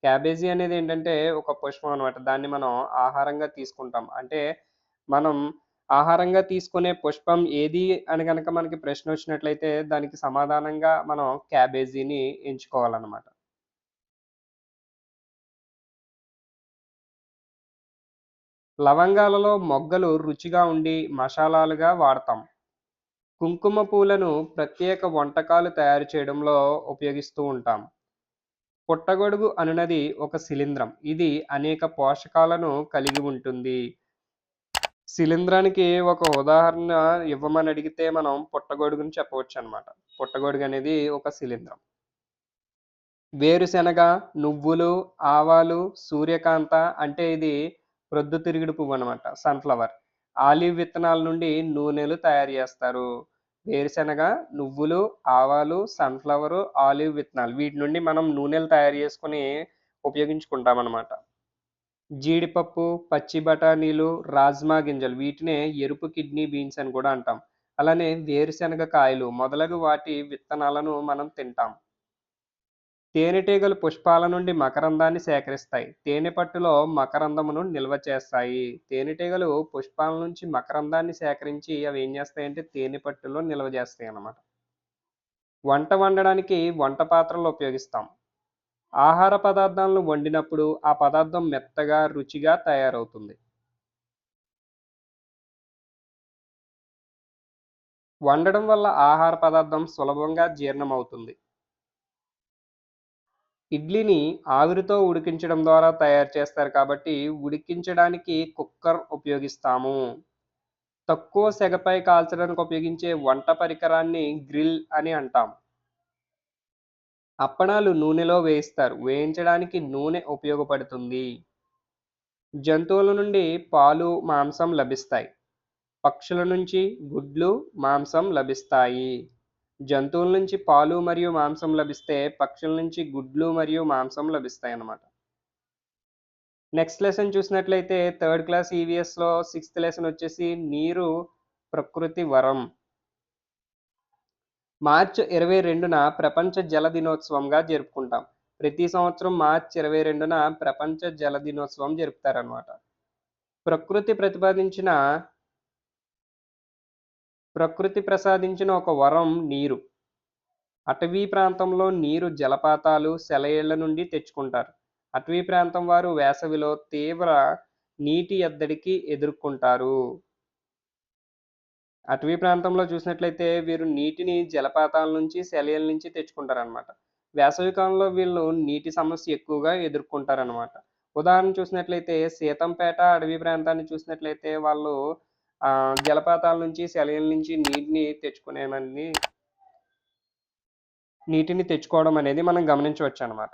క్యాబేజీ అనేది ఏంటంటే ఒక పుష్పం అనమాట. దాన్ని మనం ఆహారంగా తీసుకుంటాం. అంటే మనం ఆహారంగా తీసుకునే పుష్పం ఏది అని గనక మనకి ప్రశ్న వచ్చినట్లయితే దానికి సమాధానంగా మనం క్యాబేజీని ఎంచుకోవాలన్నమాట. లవంగాలలో మొగ్గలు రుచిగా ఉండి మసాలాలుగా వాడతాం. కుంకుమ పూలను ప్రత్యేక వంటకాలు తయారు చేయడంలో ఉపయోగిస్తూ ఉంటాం. పుట్టగొడుగు అనునది ఒక శిలీంధ్రం. ఇది అనేక పోషకాలను కలిగి ఉంటుంది. శిలీంధ్రానికి ఒక ఉదాహరణ ఇవ్వమని అడిగితే మనం పుట్టగొడుగుని చెప్పవచ్చనమాట. పుట్టగొడుగు అనేది ఒక శిలీంధ్రం. వేరుశెనగ, నువ్వులు, ఆవాలు, సూర్యకాంత అంటే ఇది ప్రొద్దుతిరుగుడు పువ్వనమాట. సన్‌ఫ్లవర్. ఆలివ్ విత్తనాల నుండి నూనెలు తయారు చేస్తారు. వేరుశెనగ, నువ్వులు, ఆవాలు, సన్‌ఫ్లవరు, ఆలివ్ విత్తనాలు వీటి నుండి మనం నూనెలు తయారు చేసుకొని ఉపయోగించుకుంటామనమాట. జీడిపప్పు, పచ్చి బఠానీలు, రాజ్మా గింజలు వీటినే ఎరుపు కిడ్నీ బీన్స్ అని కూడా అంటాం. అలానే వేరుశెనగ కాయలు మొదలగు వాటి విత్తనాలను మనం తింటాం. తేనెటీగలు పుష్పాల నుండి మకరందాన్ని సేకరిస్తాయి. తేనె పట్టులో మకరందమును నిల్వ చేస్తాయి. తేనెటీగలు పుష్పాల నుంచి మకరందాన్ని సేకరించి అవి ఏం చేస్తాయంటే తేనె పట్టులో నిల్వ చేస్తాయి అన్నమాట. వంట వండడానికి వంట పాత్రలు ఉపయోగిస్తాం. ఆహార పదార్థాలను వండినప్పుడు ఆ పదార్థం మెత్తగా, రుచిగా తయారవుతుంది. వండడం వల్ల ఆహార పదార్థం సులభంగా జీర్ణమవుతుంది. ఇడ్లీని ఆవిరితో ఉడికించడం ద్వారా తయారు చేస్తారు కాబట్టి ఉడికించడానికి కుక్కర్ ఉపయోగిస్తాము. తక్కువ సెగపై కాల్చడానికి ఉపయోగించే వంట పరికరాన్ని గ్రిల్ అని అంటాం. అప్పడాలు నూనెలో వేయిస్తారు. వేయించడానికి నూనె ఉపయోగపడుతుంది. జంతువుల నుండి పాలు, మాంసం లభిస్తాయి. పక్షుల నుంచి గుడ్లు, మాంసం లభిస్తాయి. జంతువుల నుంచి పాలు మరియు మాంసం లభిస్తే పక్షుల నుంచి గుడ్లు మరియు మాంసం లభిస్తాయన్నమాట. నెక్స్ట్ లెసన్ చూసినట్లయితే థర్డ్ క్లాస్ ఈవీఎస్‌లో 6th లెసన్ వచ్చేసి నీరు ప్రకృతి వరం. మార్చి 22న ప్రపంచ జల దినోత్సవంగా జరుపుకుంటాం. ప్రతి సంవత్సరం మార్చి 22న ప్రపంచ జల దినోత్సవం జరుపుతారనమాట. ప్రకృతి ప్రతిపాదించిన ప్రకృతి ప్రసాదించిన ఒక వరం నీరు. అటవీ ప్రాంతంలో నీరు జలపాతాలు, సెలయేళ్ల నుండి తెచ్చుకుంటారు. అటవీ ప్రాంతం వారు వేసవిలో తీవ్ర నీటి ఎద్దడికి ఎదుర్కొంటారు. అటవీ ప్రాంతంలో చూసినట్లయితే వీరు నీటిని జలపాతాల నుంచి, సెలయేళ్ళ నుంచి తెచ్చుకుంటారనమాట. వేసవి కాలంలో వీళ్ళు నీటి సమస్య ఎక్కువగా ఎదుర్కొంటారనమాట. ఉదాహరణ చూసినట్లయితే సీతంపేట అడవి ప్రాంతాన్ని చూసినట్లయితే వాళ్ళు జలపాతాల నుంచి, సెలయేళ్ళ నుంచి నీటిని తెచ్చుకోవడం అనేది మనం గమనించవచ్చనమాట.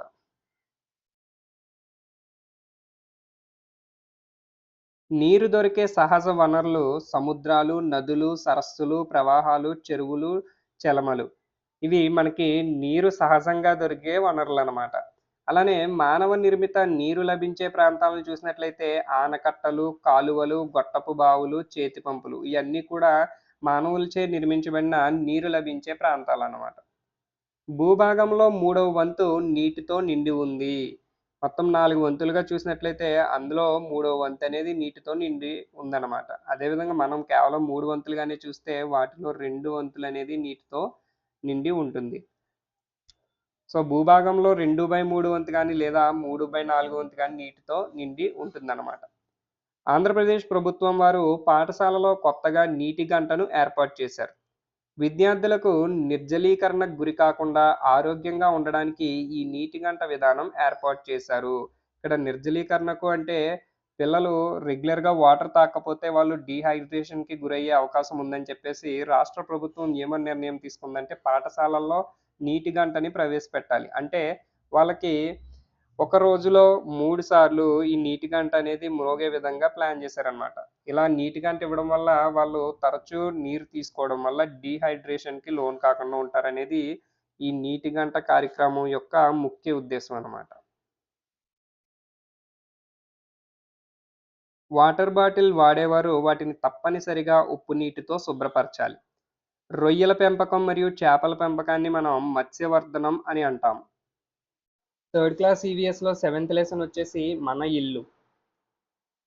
నీరు దొరికే సహజ వనరులు సముద్రాలు, నదులు, సరస్సులు, ప్రవాహాలు, చెరువులు, చెలమలు. ఇవి మనకి నీరు సహజంగా దొరికే వనరులనమాట. అలానే మానవ నిర్మిత నీరు లభించే ప్రాంతాలను చూసినట్లయితే ఆనకట్టలు, కాలువలు, గొట్టపు బావులు, చేతి పంపులు ఇయన్నీ కూడా మానవులచే నిర్మించబడిన నీరు లభించే ప్రాంతాలనమాట. భూభాగంలో మూడవ వంతు నీటితో నిండి ఉంది. మొత్తం 4 వంతులుగా చూసినట్లయితే అందులో మూడవ వంతనేది నీటితో నిండి ఉందన్నమాట. అదేవిధంగా మనం కేవలం 3 వంతులుగానే చూస్తే వాటిలో 2 వంతులనేది నీటితో నిండి ఉంటుంది. సో, భూభాగంలో 2/3 వంతు గాని లేదా 3/4 వంతు గాని నీటితో నిండి ఉంటుందన్నమాట. ఆంధ్రప్రదేశ్ ప్రభుత్వం వారు పాఠశాలలో కొత్తగా నీటి గంటను ఏర్పాటు చేశారు. విద్యార్థులకు నిర్జలీకరణకు గురి కాకుండా ఆరోగ్యంగా ఉండడానికి ఈ నీటి గంట విధానం ఏర్పాటు చేశారు. ఇక్కడ నిర్జలీకరణకు అంటే పిల్లలు రెగ్యులర్‌గా వాటర్ తాగకపోతే వాళ్ళు డీహైడ్రేషన్‌కి గురయ్యే అవకాశం ఉందని చెప్పేసి రాష్ట్ర ప్రభుత్వం ఏమని నిర్ణయం తీసుకుందంటే పాఠశాలల్లో నీటి గంటని ప్రవేశపెట్టాలి. అంటే వాళ్ళకి ఒక రోజులో 3 సార్లు ఈ నీటి గంట అనేది మ్రోగే విధంగా ప్లాన్ చేశారనమాట. ఇలా నీటి గంట ఇవ్వడం వల్ల వాళ్ళు తరచూ నీరు తీసుకోవడం వల్ల డీహైడ్రేషన్‌కి లోను కాకుండా ఉంటారనేది ఈ నీటి గంట కార్యక్రమం యొక్క ముఖ్య ఉద్దేశ్యం అన్నమాట. వాటర్ బాటిల్ వాడేవారు వాటిని తప్పనిసరిగా ఉప్పు నీటితో శుభ్రపరచాలి. రొయ్యల పెంపకం మరియు చేపల పెంపకాన్ని మనం మత్స్యవర్ధనం అని అంటాం. థర్డ్ క్లాస్ ఈవీఎస్‌లో సెవెంత్ లెసన్ వచ్చేసి మన ఇల్లు.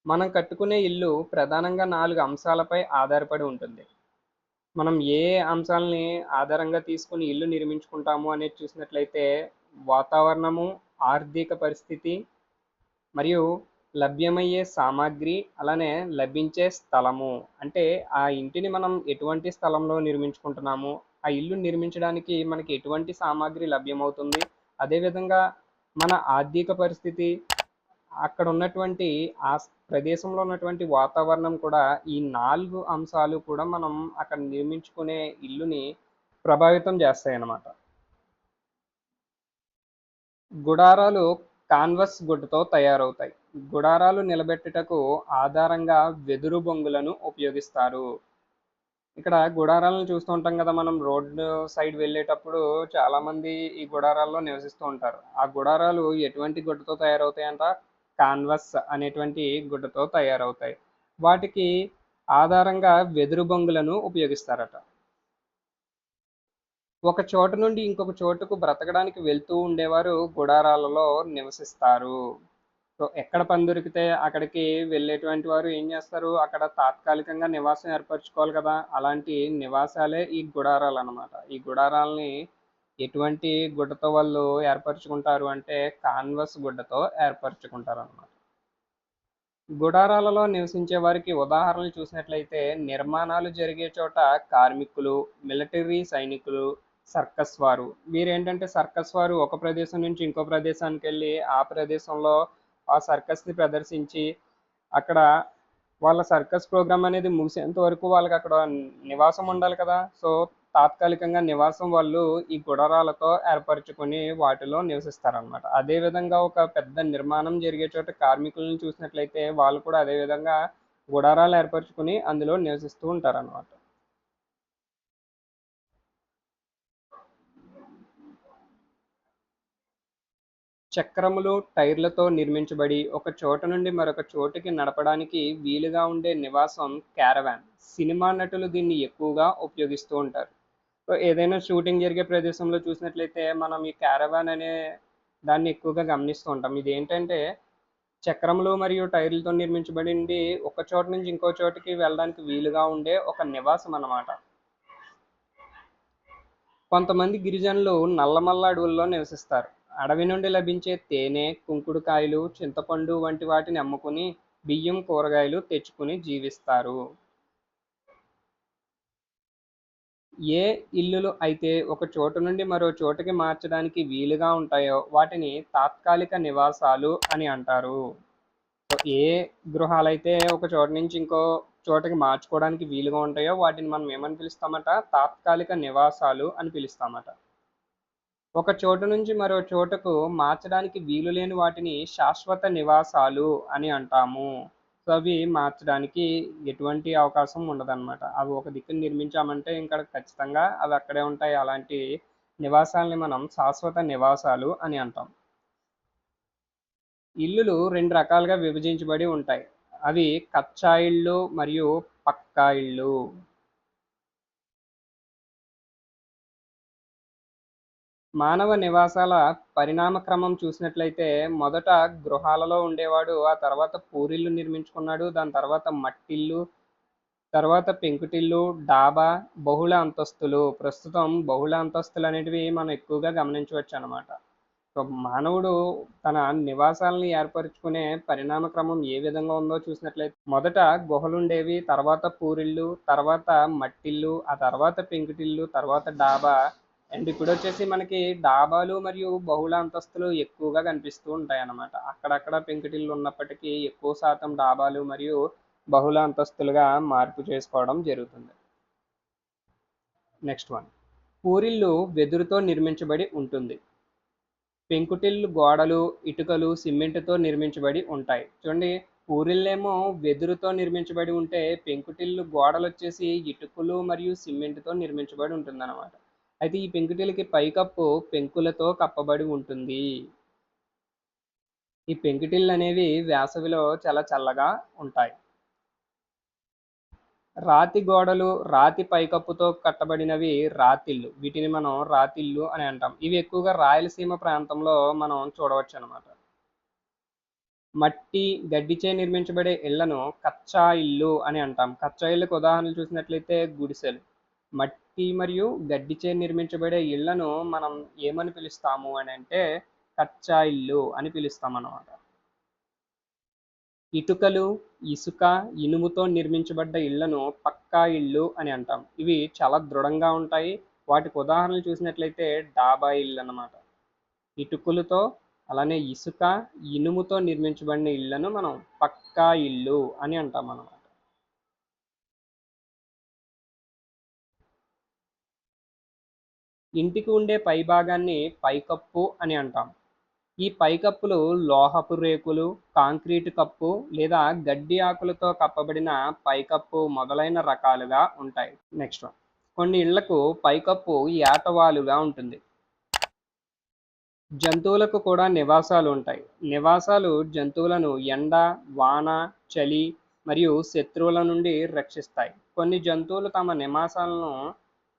మనం కట్టుకునే ఇల్లు ప్రధానంగా 4 అంశాలపై ఆధారపడి ఉంటుంది. మనం ఏ అంశాలని ఆధారంగా తీసుకొని ఇల్లు నిర్మించుకుంటాము అనేది చూసినట్లయితే వాతావరణము, ఆర్థిక పరిస్థితి మరియు లభ్యమయ్యే సామాగ్రి, అలానే లభించే స్థలము. అంటే ఆ ఇంటిని మనం ఎటువంటి స్థలంలో నిర్మించుకుంటున్నాము, ఆ ఇల్లు నిర్మించడానికి మనకి ఎటువంటి సామాగ్రి లభ్యమవుతుంది, అదేవిధంగా మన ఆర్థిక పరిస్థితి, అక్కడ ఉన్నటువంటి ప్రదేశంలో ఉన్నటువంటి వాతావరణం కూడా ఈ 4 అంశాలు కూడా మనం అక్కడ నిర్మించుకునే ఇల్లుని ప్రభావితం చేస్తాయన్నమాట. గుడారాలు కాన్వాస్ గుడ్డతో తయారవుతాయి. గుడారాలు నిలబెట్టుటకు ఆధారంగా వెదురు బొంగులను ఉపయోగిస్తారు. ఇక్కడ గుడారాలను చూస్తూ ఉంటాం కదా మనం రోడ్డు సైడ్ వెళ్ళేటప్పుడు చాలామంది ఈ గుడారాల్లో నివసిస్తూ ఉంటారు. ఆ గుడారాలు ఎటువంటి గుడ్డతో తయారవుతాయంట? కాన్వాస్ అనేటువంటి గుడ్డతో తయారవుతాయి. వాటికి ఆధారంగా వెదురు బొంగులను ఉపయోగిస్తారట. ఒక చోటు నుండి ఇంకొక చోటుకు బ్రతకడానికి వెళ్తూ ఉండేవారు గుడారాలలో నివసిస్తారు. సో, ఎక్కడ పని దొరికితే అక్కడికి వెళ్ళేటువంటి వారు ఏం చేస్తారు? అక్కడ తాత్కాలికంగా నివాసం ఏర్పరచుకోవాలి కదా! అలాంటి నివాసాలే ఈ గుడారాలనమాట. ఈ గుడారాల్ని ఎటువంటి గుడ్డతో వాళ్ళు ఏర్పరచుకుంటారు అంటే కాన్వాస్ గుడ్డతో ఏర్పరచుకుంటారనమాట. గుడారాలలో నివసించే వారికి ఉదాహరణలు చూసినట్లయితే నిర్మాణాలు జరిగే చోట కార్మికులు, మిలిటరీ సైనికులు, సర్కస్ వారు. వీరేంటంటే సర్కస్ వారు ఒక ప్రదేశం నుంచి ఇంకో ప్రదేశానికెళ్ళి ఆ ప్రదేశంలో ఆ సర్కస్‌ని ప్రదర్శించి అక్కడ వాళ్ళ సర్కస్ ప్రోగ్రామ్ అనేది ముగిసేంత వరకు వాళ్ళకక్కడ నివాసం ఉండాలి కదా! సో, తాత్కాలికంగా నివాసం వాళ్ళు ఈ గుడారాలతో ఏర్పరచుకొని వాటిలో నివసిస్తారనమాట. అదే విధంగా ఒక పెద్ద నిర్మాణం జరిగే చోట కార్మికులను చూసినట్లయితే వాళ్ళు కూడా అదే విధంగా గుడారాలు ఏర్పరచుకొని అందులో నివసిస్తూ ఉంటారనమాట. చక్రములు, టైర్లతో నిర్మించబడి ఒక చోట నుండి మరొక చోటుకి నడపడానికి వీలుగా ఉండే నివాసం క్యారవాన్. సినిమా నటులు దీన్ని ఎక్కువగా ఉపయోగిస్తూ ఉంటారు. సో, ఏదైనా షూటింగ్ జరిగే ప్రదేశంలో చూసినట్లయితే మనం ఈ క్యారవాన్ అనే దాన్ని ఎక్కువగా గమనిస్తూ ఉంటాం. ఇదేంటంటే చక్రములు మరియు టైర్లతో నిర్మించబడింది ఒక చోట నుంచి ఇంకో చోటుకి వెళ్ళడానికి వీలుగా ఉండే ఒక నివాసం అన్నమాట. కొంతమంది గిరిజనులు నల్లమల్ల అడవుల్లో నివసిస్తారు. అడవి నుండి లభించే తేనె, కుంకుడుకాయలు, చింతపండు వంటి వాటిని అమ్ముకుని బియ్యం, కూరగాయలు తెచ్చుకుని జీవిస్తారు. ఏ ఇల్లులు అయితే ఒక చోటు నుండి మరో చోటుకి మార్చడానికి వీలుగా ఉంటాయో వాటిని తాత్కాలిక నివాసాలు అని అంటారు. సో ఏ గృహాలైతే ఒక చోటు నుంచి ఇంకో చోటకి మార్చుకోవడానికి వీలుగా ఉంటాయో వాటిని మనం ఏమని పిలుస్తామట? తాత్కాలిక నివాసాలు అని పిలుస్తామట. ఒక చోటు నుంచి మరో చోటకు మార్చడానికి వీలు లేని వాటిని శాశ్వత నివాసాలు అని అంటాము. సో అవి మార్చడానికి ఎటువంటి అవకాశం ఉండదన్నమాట. అవి ఒక దిక్కున నిర్మించామంటే ఇంకా ఖచ్చితంగా అవి అక్కడే ఉంటాయి. అలాంటి నివాసాలని మనం శాశ్వత నివాసాలు అని అంటాం. ఇల్లులు 2 రకాలుగా విభజించబడి ఉంటాయి. అవి కచ్చా ఇళ్ళు మరియు పక్కా ఇళ్ళు. మానవ నివాసాల పరిణామ క్రమం చూసినట్లయితే మొదట గృహాలలో ఉండేవాడు, ఆ తర్వాత పూరిల్లు నిర్మించుకున్నాడు, దాని తర్వాత మట్టిల్లు, తర్వాత పెంకుటిల్లు, డాబా, బహుళ అంతస్తులు. ప్రస్తుతం బహుళ అంతస్తులు అనేటివి మనం ఎక్కువగా గమనించవచ్చు అన్నమాట. సో మానవుడు తన నివాసాలను ఏర్పరచుకునే పరిణామ క్రమం ఏ విధంగా ఉందో చూసినట్లయితే మొదట గుహలుండేవి, తర్వాత పూరిళ్ళు, తర్వాత మట్టిల్లు, ఆ తర్వాత పెంకుటిల్లు, తర్వాత డాబా. అండ్ ఇప్పుడు వచ్చేసి మనకి డాబాలు మరియు బహుళ అంతస్తులు ఎక్కువగా కనిపిస్తూ ఉంటాయి అన్నమాట. అక్కడక్కడ పెంకుటిల్లు ఉన్నప్పటికీ ఎక్కువ శాతం డాబాలు మరియు బహుళ అంతస్తులుగా మార్పు చేసుకోవడం జరుగుతుంది. నెక్స్ట్ వన్, పూరిల్లు వెదురుతో నిర్మించబడి ఉంటుంది. పెంకుటిల్లు గోడలు, ఇటుకలు, సిమెంటుతో నిర్మించబడి ఉంటాయి. చూడండి, పూరిల్లేమో వెదురుతో నిర్మించబడి ఉంటే పెంకుటిల్లు గోడలు వచ్చేసి ఇటుకలు మరియు సిమెంటుతో నిర్మించబడి ఉంటుందన్నమాట. అయితే ఈ పెంకుటిల్లుకి పైకప్పు పెంకులతో కప్పబడి ఉంటుంది. ఈ పెంకుటిల్లు అనేవి వేసవిలో చాలా చల్లగా ఉంటాయి. రాతి గోడలు, రాతి పైకప్పుతో కట్టబడినవి రాతిళ్ళు. వీటిని మనం రాతిళ్ళు అని అంటాం. ఇవి ఎక్కువగా రాయలసీమ ప్రాంతంలో మనం చూడవచ్చు అన్నమాట. మట్టి, గడ్డిచే నిర్మించబడే ఇళ్లను కచ్చా ఇల్లు అని అంటాం. కచ్చా ఇళ్ళకు ఉదాహరణలు చూసినట్లయితే గుడిసెలు. మట్టి మరియు గడ్డిచే నిర్మించబడే ఇళ్లను మనం ఏమని పిలుస్తాము అని అంటే కచ్చా ఇల్లు అని పిలుస్తాం అన్నమాట. ఇటుకలు, ఇసుక, ఇనుముతో నిర్మించబడ్డ ఇళ్లను పక్కా ఇళ్ళు అని అంటాం. ఇవి చాలా దృఢంగా ఉంటాయి. వాటికి ఉదాహరణలు చూసినట్లయితే డాబా ఇళ్ళు అన్నమాట. ఇటుకలతో అలానే ఇసుక, ఇనుముతో నిర్మించబడిన ఇళ్లను మనం పక్కా ఇళ్ళు అని అంటాం అన్నమాట. ఇంటికి ఉండే పైభాగాన్ని పైకప్పు అని అంటాం. ఈ పైకప్పులు లోహపు రేకులు, కాంక్రీటు కప్పు లేదా గడ్డి ఆకులతో కప్పబడిన పైకప్పు మొదలైన రకాలుగా ఉంటాయి. నెక్స్ట్ వన్, కొన్ని ఇళ్లకు పైకప్పు ఏటవాలుగా ఉంటుంది. జంతువులకు కూడా నివాసాలు ఉంటాయి. నివాసాలు జంతువులను ఎండ, వాన, చలి మరియు శత్రువుల నుండి రక్షిస్తాయి. కొన్ని జంతువులు తమ నివాసాలను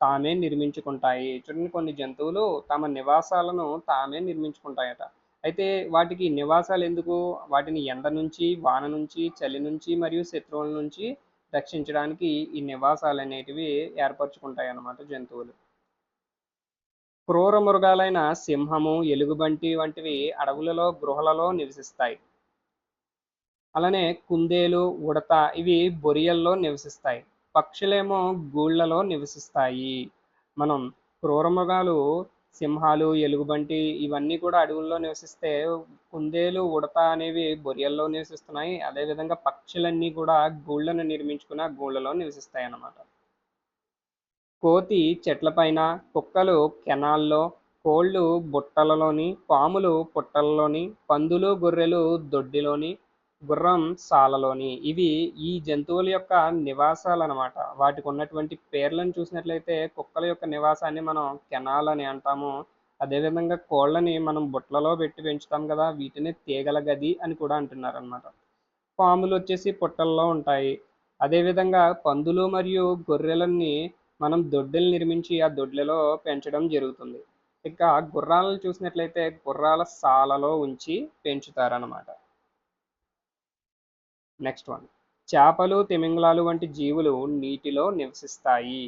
తామే నిర్మించుకుంటాయి. చూడండి, కొన్ని జంతువులు తమ నివాసాలను తామే నిర్మించుకుంటాయట. అయితే వాటికి నివాసాలు ఎందుకు? వాటిని ఎండ నుంచి, వాన నుంచి, చలి నుంచి మరియు శత్రువుల నుంచి రక్షించడానికి ఈ నివాసాలు అనేటివి ఏర్పరచుకుంటాయి అన్నమాట జంతువులు. క్రూర మృగాలైన సింహము, ఎలుగుబంటి వంటివి అడవులలో, గృహలలో నివసిస్తాయి. అలానే కుందేలు, ఉడత ఇవి బొరియల్లో నివసిస్తాయి. పక్షులేమో గూళ్ళలో నివసిస్తాయి. మనం క్రూర మృగాలు, సింహాలు, ఎలుగుబంటి ఇవన్నీ కూడా అడవుల్లో నివసిస్తే, కుందేలు, ఉడత అనేవి బొరియల్లో నివసిస్తున్నాయి. అదేవిధంగా పక్షులన్నీ కూడా గూళ్ళను నిర్మించుకుని ఆ గూళ్ళలో నివసిస్తాయి అన్నమాట. కోతి చెట్లపైన, కుక్కలు కెనాల్లో, కోళ్ళు బుట్టలలోని, పాములు పుట్టలలోని, పందులు గొర్రెలు దొడ్డిలోని, గుర్రం సాలలోని. ఇవి ఈ జంతువుల యొక్క నివాసాలు అన్నమాట. వాటికి ఉన్నటువంటి పేర్లను చూసినట్లయితే కుక్కల యొక్క నివాసాన్ని మనం కెనాల్ అని అంటాము. అదేవిధంగా కోళ్ళని మనం బుట్టలలో పెట్టి పెంచుతాం కదా, వీటిని తీగల గది అని కూడా అంటున్నారు అన్నమాట. పాములు వచ్చేసి పుట్టల్లో ఉంటాయి. అదేవిధంగా పందులు మరియు గొర్రెలని మనం దొడ్డులు నిర్మించి ఆ దొడ్లలో పెంచడం జరుగుతుంది. ఇక గుర్రాలను చూసినట్లయితే గుర్రాల సాలలో ఉంచి పెంచుతారన్నమాట. నెక్స్ట్ వన్, చేపలు, తిమింగలాలు వంటి జీవులు నీటిలో నివసిస్తాయి.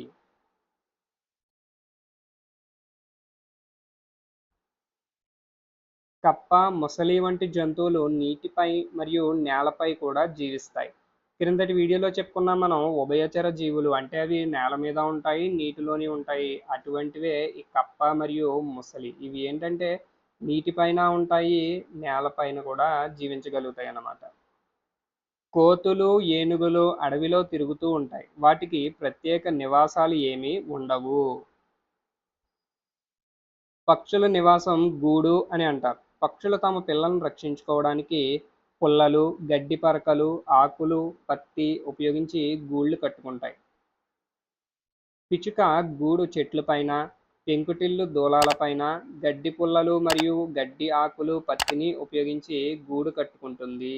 కప్ప, మొసలి వంటి జంతువులు నీటిపై మరియు నేలపై కూడా జీవిస్తాయి. క్రిందటి వీడియోలో చెప్పుకున్నాం మనం ఉభయచర జీవులు అంటే అవి నేల మీద ఉంటాయి, నీటిలోని ఉంటాయి. అటువంటివే ఈ కప్ప మరియు ముసలి. ఇవి ఏంటంటే నీటిపైన ఉంటాయి, నేలపైన కూడా జీవించగలుగుతాయి అన్నమాట. కోతులు, ఏనుగులు అడవిలో తిరుగుతూ ఉంటాయి. వాటికి ప్రత్యేక నివాసాలు ఏమీ ఉండవు. పక్షుల నివాసం గూడు అని అంటారు. పక్షులు తమ పిల్లలను రక్షించుకోవడానికి పుల్లలు, గడ్డి పరకలు, ఆకులు, పత్తి ఉపయోగించి గూళ్ళు కట్టుకుంటాయి. పిచ్చుక గూడు చెట్లపైన, పెంకుటిల్లు దూలాలపైన, గడ్డి పుల్లలు మరియు గడ్డి ఆకులు, పత్తిని ఉపయోగించి గూడు కట్టుకుంటుంది.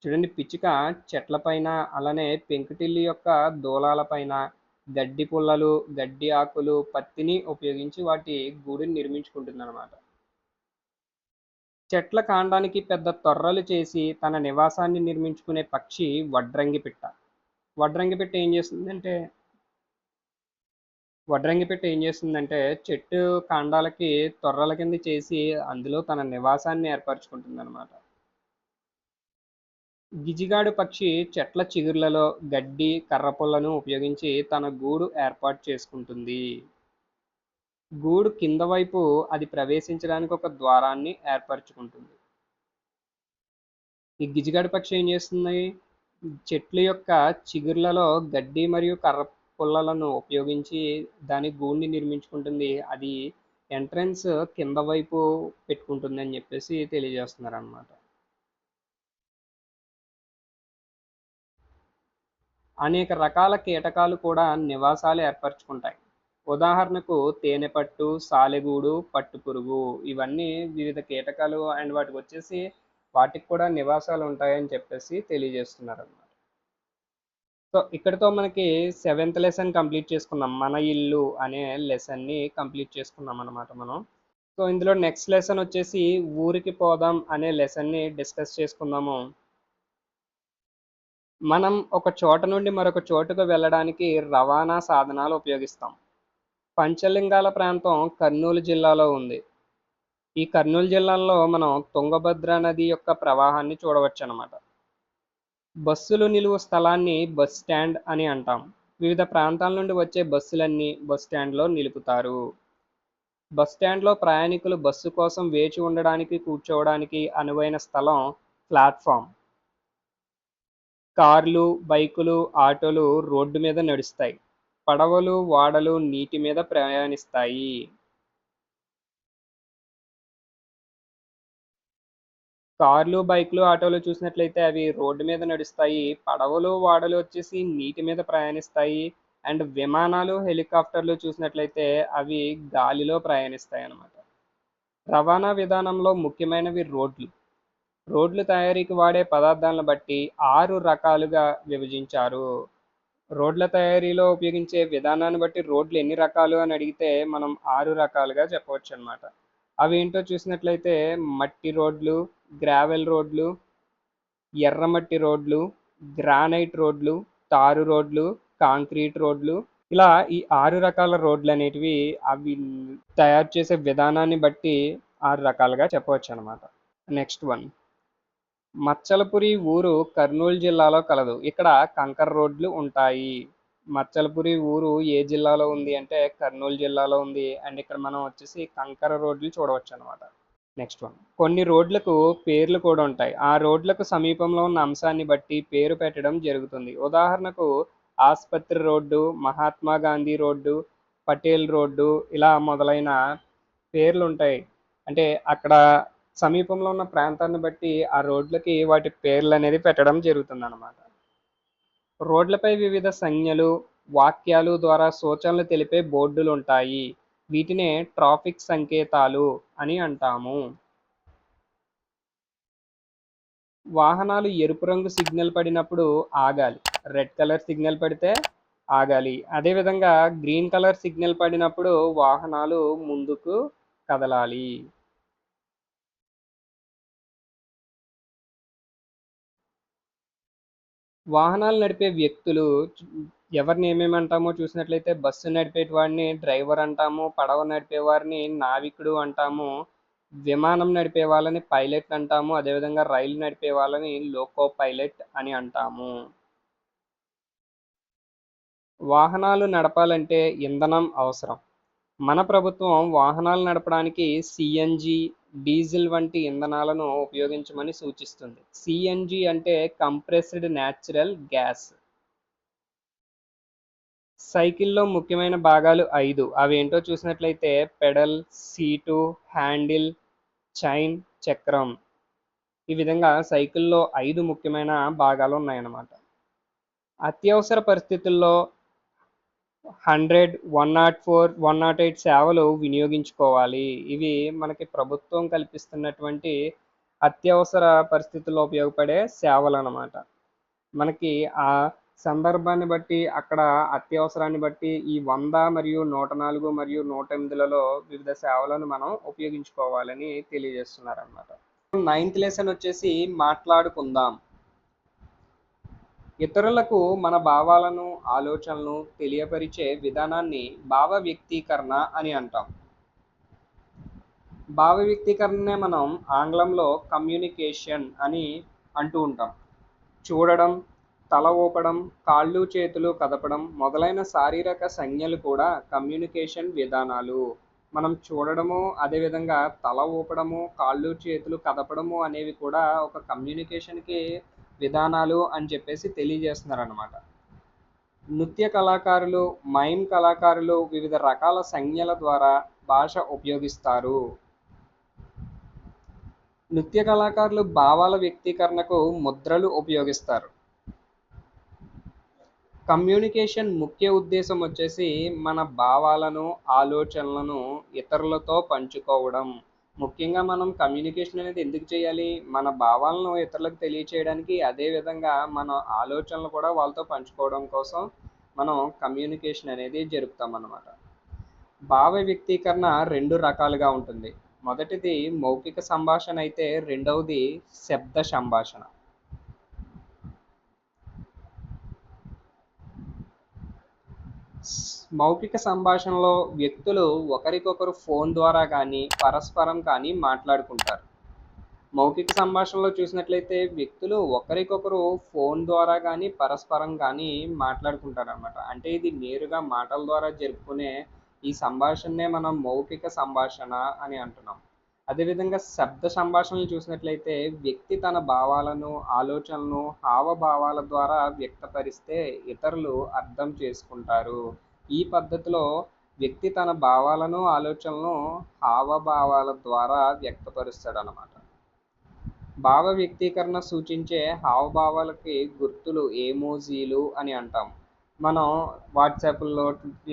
చూడండి, పిచ్చుక చెట్లపైన, అలానే పెంకుటిల్లు యొక్క దూలాలపైన, గడ్డి పుల్లలు, గడ్డి ఆకులు, పత్తిని ఉపయోగించి వాటి గూడుని నిర్మించుకుంటుందన్నమాట. చెట్ల కాండానికి పెద్ద తొర్రలు చేసి తన నివాసాన్ని నిర్మించుకునే పక్షి వడ్రంగి పిట్ట. వడ్రంగి పిట్ట ఏం చేస్తుందంటే చెట్టు కాండాలకి తొర్రల కింద చేసి అందులో తన నివాసాన్ని ఏర్పరచుకుంటుందన్నమాట. గిజిగాడు పక్షి చెట్ల చిగుర్లలో గడ్డి, కర్రపుల్లను ఉపయోగించి తన గూడు ఏర్పాటు చేసుకుంటుంది. గూడు కింద వైపు అది ప్రవేశించడానికి ఒక ద్వారాన్ని ఏర్పరచుకుంటుంది. ఈ గిజిగాడు పక్షి ఏం చేస్తుంది? చెట్ల యొక్క చిగుర్లలో గడ్డి మరియు కర్ర పుల్లలను ఉపయోగించి దాని గూడుని నిర్మించుకుంటుంది. అది ఎంట్రన్స్ కింద వైపు పెట్టుకుంటుంది అని చెప్పేసి తెలియజేస్తున్నారు అన్నమాట. అనేక రకాల కీటకాలు కూడా నివాసాలు ఏర్పరచుకుంటాయి. ఉదాహరణకు తేనెపట్టు, సాలెగూడు, పట్టుపురుగు ఇవన్నీ వివిధ కీటకాలు అండ్ వాటికి కూడా నివాసాలు ఉంటాయని చెప్పేసి తెలియజేస్తున్నారన్నమాట. సో ఇక్కడితో మనకి 7th లెసన్ కంప్లీట్ చేసుకున్నాం. మన ఇల్లు అనే లెసన్ని కంప్లీట్ చేసుకున్నాం అన్నమాట మనం. సో ఇందులో నెక్స్ట్ లెసన్ వచ్చేసి ఊరికి పోదాం అనే లెసన్ని డిస్కస్ చేసుకుందాము. మనం ఒక చోట నుండి మరొక చోటుకు వెళ్ళడానికి రవాణా సాధనాలు ఉపయోగిస్తాం. పంచలింగాల ప్రాంతం కర్నూలు జిల్లాలో ఉంది. ఈ కర్నూలు జిల్లాలో మనం తుంగభద్ర నది యొక్క ప్రవాహాన్ని చూడవచ్చు అన్నమాట. బస్సులు నిలువు స్థలాన్ని బస్ స్టాండ్ అని అంటాం. వివిధ ప్రాంతాల నుండి వచ్చే బస్సులన్నీ బస్ స్టాండ్లో నిలుపుతారు. బస్ స్టాండ్లో ప్రయాణికులు బస్సు కోసం వేచి ఉండడానికి, కూర్చోవడానికి అనువైన స్థలం ప్లాట్ఫామ్. కార్లు, బైకులు, ఆటోలు రోడ్డు మీద నడుస్తాయి. పడవలు, ఓడలు నీటి మీద ప్రయాణిస్తాయి. కార్లు, బైకులు, ఆటోలు చూసినట్లయితే అవి రోడ్డు మీద నడుస్తాయి. పడవలు, ఓడలు వచ్చేసి నీటి మీద ప్రయాణిస్తాయి. అండ్ విమానాలు, హెలికాప్టర్లు చూసినట్లయితే అవి గాలిలో ప్రయాణిస్తాయి అన్నమాట. రవాణా విధానంలో ముఖ్యమైనవి రోడ్లు. రోడ్లు తయారీకి వాడే పదార్థాలను బట్టి 6 రకాలుగా విభజించారు. రోడ్ల తయారీలో ఉపయోగించే విధానాన్ని బట్టి రోడ్లు ఎన్ని రకాలు అని అడిగితే మనం 6 రకాలుగా చెప్పవచ్చు అన్నమాట. అవి ఏంటో చూసినట్లయితే మట్టి రోడ్లు, గ్రావెల్ రోడ్లు, ఎర్రమట్టి రోడ్లు, గ్రానైట్ రోడ్లు, తారు రోడ్లు, కాంక్రీట్ రోడ్లు. ఇలా ఈ 6 రకాల రోడ్లు అనేటివి అవి తయారు చేసే విధానాన్ని బట్టి 6 రకాలుగా చెప్పవచ్చు అన్నమాట. నెక్స్ట్ వన్, మచ్చలపురి ఊరు కర్నూలు జిల్లాలో కలదు. ఇక్కడ కంకర రోడ్లు ఉంటాయి. మచ్చలపురి ఊరు ఏ జిల్లాలో ఉంది అంటే కర్నూలు జిల్లాలో ఉంది. అండ్ ఇక్కడ మనం వచ్చేసి కంకర రోడ్లు చూడవచ్చు అనమాట. నెక్స్ట్ వన్, కొన్ని రోడ్లకు పేర్లు కూడా ఉంటాయి. ఆ రోడ్లకు సమీపంలో ఉన్న అంశాన్ని బట్టి పేరు పెట్టడం జరుగుతుంది. ఉదాహరణకు ఆసుపత్రి road, Mahatma Gandhi road, Patel road ఇలా మొదలైన పేర్లు ఉంటాయి. అంటే అక్కడ సమీపంలో ఉన్న ప్రాంతాన్ని బట్టి ఆ రోడ్లకి వాటి పేర్లు అనేది పెట్టడం జరుగుతుంది అన్నమాట. రోడ్లపై వివిధ సంజ్ఞలు, వాక్యాలు ద్వారా సూచనలు తెలిపే బోర్డులు ఉంటాయి. వీటినే ట్రాఫిక్ సంకేతాలు అని అంటాము. వాహనాలు ఎరుపు రంగు సిగ్నల్ పడినప్పుడు ఆగాలి. రెడ్ కలర్ సిగ్నల్ పడితే ఆగాలి. అదేవిధంగా గ్రీన్ కలర్ సిగ్నల్ పడినప్పుడు వాహనాలు ముందుకు కదలాలి. వాహనాలు నడిపే వ్యక్తులు ఎవరిని ఏమేమి అంటామో చూసినట్లయితే బస్సు నడిపే వాడిని డ్రైవర్ అంటాము, పడవ నడిపే వారిని నావికుడు అంటాము, విమానం నడిపే వాళ్ళని పైలట్ అంటాము. అదేవిధంగా రైలు నడిపే వాళ్ళని లోకో పైలట్ అని అంటాము. వాహనాలు నడపాలంటే ఇంధనం అవసరం. మన ప్రభుత్వం వాహనాలు నడపడానికి సిఎన్జి, డీజిల్ వంటి ఇంధనాలను ఉపయోగించమని సూచిస్తుంది. సిఎన్జి అంటే కంప్రెస్డ్ న్యాచురల్ గ్యాస్. సైకిల్లో ముఖ్యమైన భాగాలు 5. అవేంటో చూసినట్లయితే పెడల్, సీటు, హ్యాండిల్, చైన్, చక్రం. ఈ విధంగా సైకిల్లో 5 ముఖ్యమైన భాగాలు ఉన్నాయన్నమాట. అత్యవసర పరిస్థితుల్లో 100, 104, 108 సేవలు వినియోగించుకోవాలి. ఇవి మనకి ప్రభుత్వం కల్పిస్తున్నటువంటి అత్యవసర పరిస్థితుల్లో ఉపయోగపడే సేవలన్నమాట. మనకి ఆ సందర్భాన్ని బట్టి అక్కడ అత్యవసరాన్ని బట్టి ఈ 100 మరియు 104 మరియు 108లలో వివిధ సేవలను మనం ఉపయోగించుకోవాలని తెలియజేస్తున్నారన్నమాట. 9th లెసన్ వచ్చేసి మాట్లాడుకుందాం. ఇతరులకు మన భావాలను, ఆలోచనలను తెలియపరిచే విధానాన్ని భావ వ్యక్తీకరణ అని అంటాం. భావ వ్యక్తీకరణనే మనం ఆంగ్లంలో కమ్యూనికేషన్ అని అంటూ ఉంటాం. చూడడం, తల ఊపడం, కాళ్ళు చేతులు కదపడం మొదలైన శారీరక సంజ్ఞలు కూడా కమ్యూనికేషన్ విధానాలు. మనం చూడడము, అదేవిధంగా తల ఊపడము, కాళ్ళు చేతులు కదపడము అనేవి కూడా ఒక కమ్యూనికేషన్కి విధానాలు అని చెప్పేసి తెలియజేస్తున్నారన్నమాట. నృత్య కళాకారులు, మైమ్ కళాకారులు వివిధ రకాల సంజ్ఞల ద్వారా భాష ఉపయోగిస్తారు. నృత్య కళాకారులు భావాల వ్యక్తీకరణకు ముద్రలు ఉపయోగిస్తారు. కమ్యూనికేషన్ ముఖ్య ఉద్దేశం వచ్చేసి మన భావాలను, ఆలోచనలను ఇతరులతో పంచుకోవడం. ముఖ్యంగా మనం కమ్యూనికేషన్ అనేది ఎందుకు చేయాలి? మన భావాలను ఇతరులకు తెలియచేయడానికి, అదేవిధంగా మన ఆలోచనలు కూడా వాళ్ళతో పంచుకోవడం కోసం మనం కమ్యూనికేషన్ అనేది జరుపుతామన్నమాట. భావ వ్యక్తీకరణ 2 రకాలుగా ఉంటుంది. మొదటిది మౌఖిక సంభాషణ అయితే రెండవది శబ్ద సంభాషణ. మౌఖిక సంభాషణలో వ్యక్తులు ఒకరికొకరు ఫోన్ ద్వారా కానీ పరస్పరం కానీ మాట్లాడుకుంటారు. మౌఖిక సంభాషణలో చూసినట్లయితే వ్యక్తులు ఒకరికొకరు ఫోన్ ద్వారా కానీ పరస్పరం కానీ మాట్లాడుకుంటారు అన్నమాట. అంటే ఇది నేరుగా మాటల ద్వారా జరుపుకునే ఈ సంభాషణనే మనం మౌఖిక సంభాషణ అని అంటున్నాం. అదేవిధంగా శబ్ద సంభాషణలు చూసినట్లయితే వ్యక్తి తన భావాలను, ఆలోచనలను హావభావాల ద్వారా వ్యక్తపరిస్తే ఇతరులు అర్థం చేసుకుంటారు. ఈ పద్ధతిలో వ్యక్తి తన భావాలను, ఆలోచనలను హావభావాల ద్వారా వ్యక్తపరుస్తాడు అన్నమాట. భావ వ్యక్తీకరణ సూచించే హావభావాలకి గుర్తులు ఎమోజీలు అని అంటాం. మనం వాట్సాప్లో,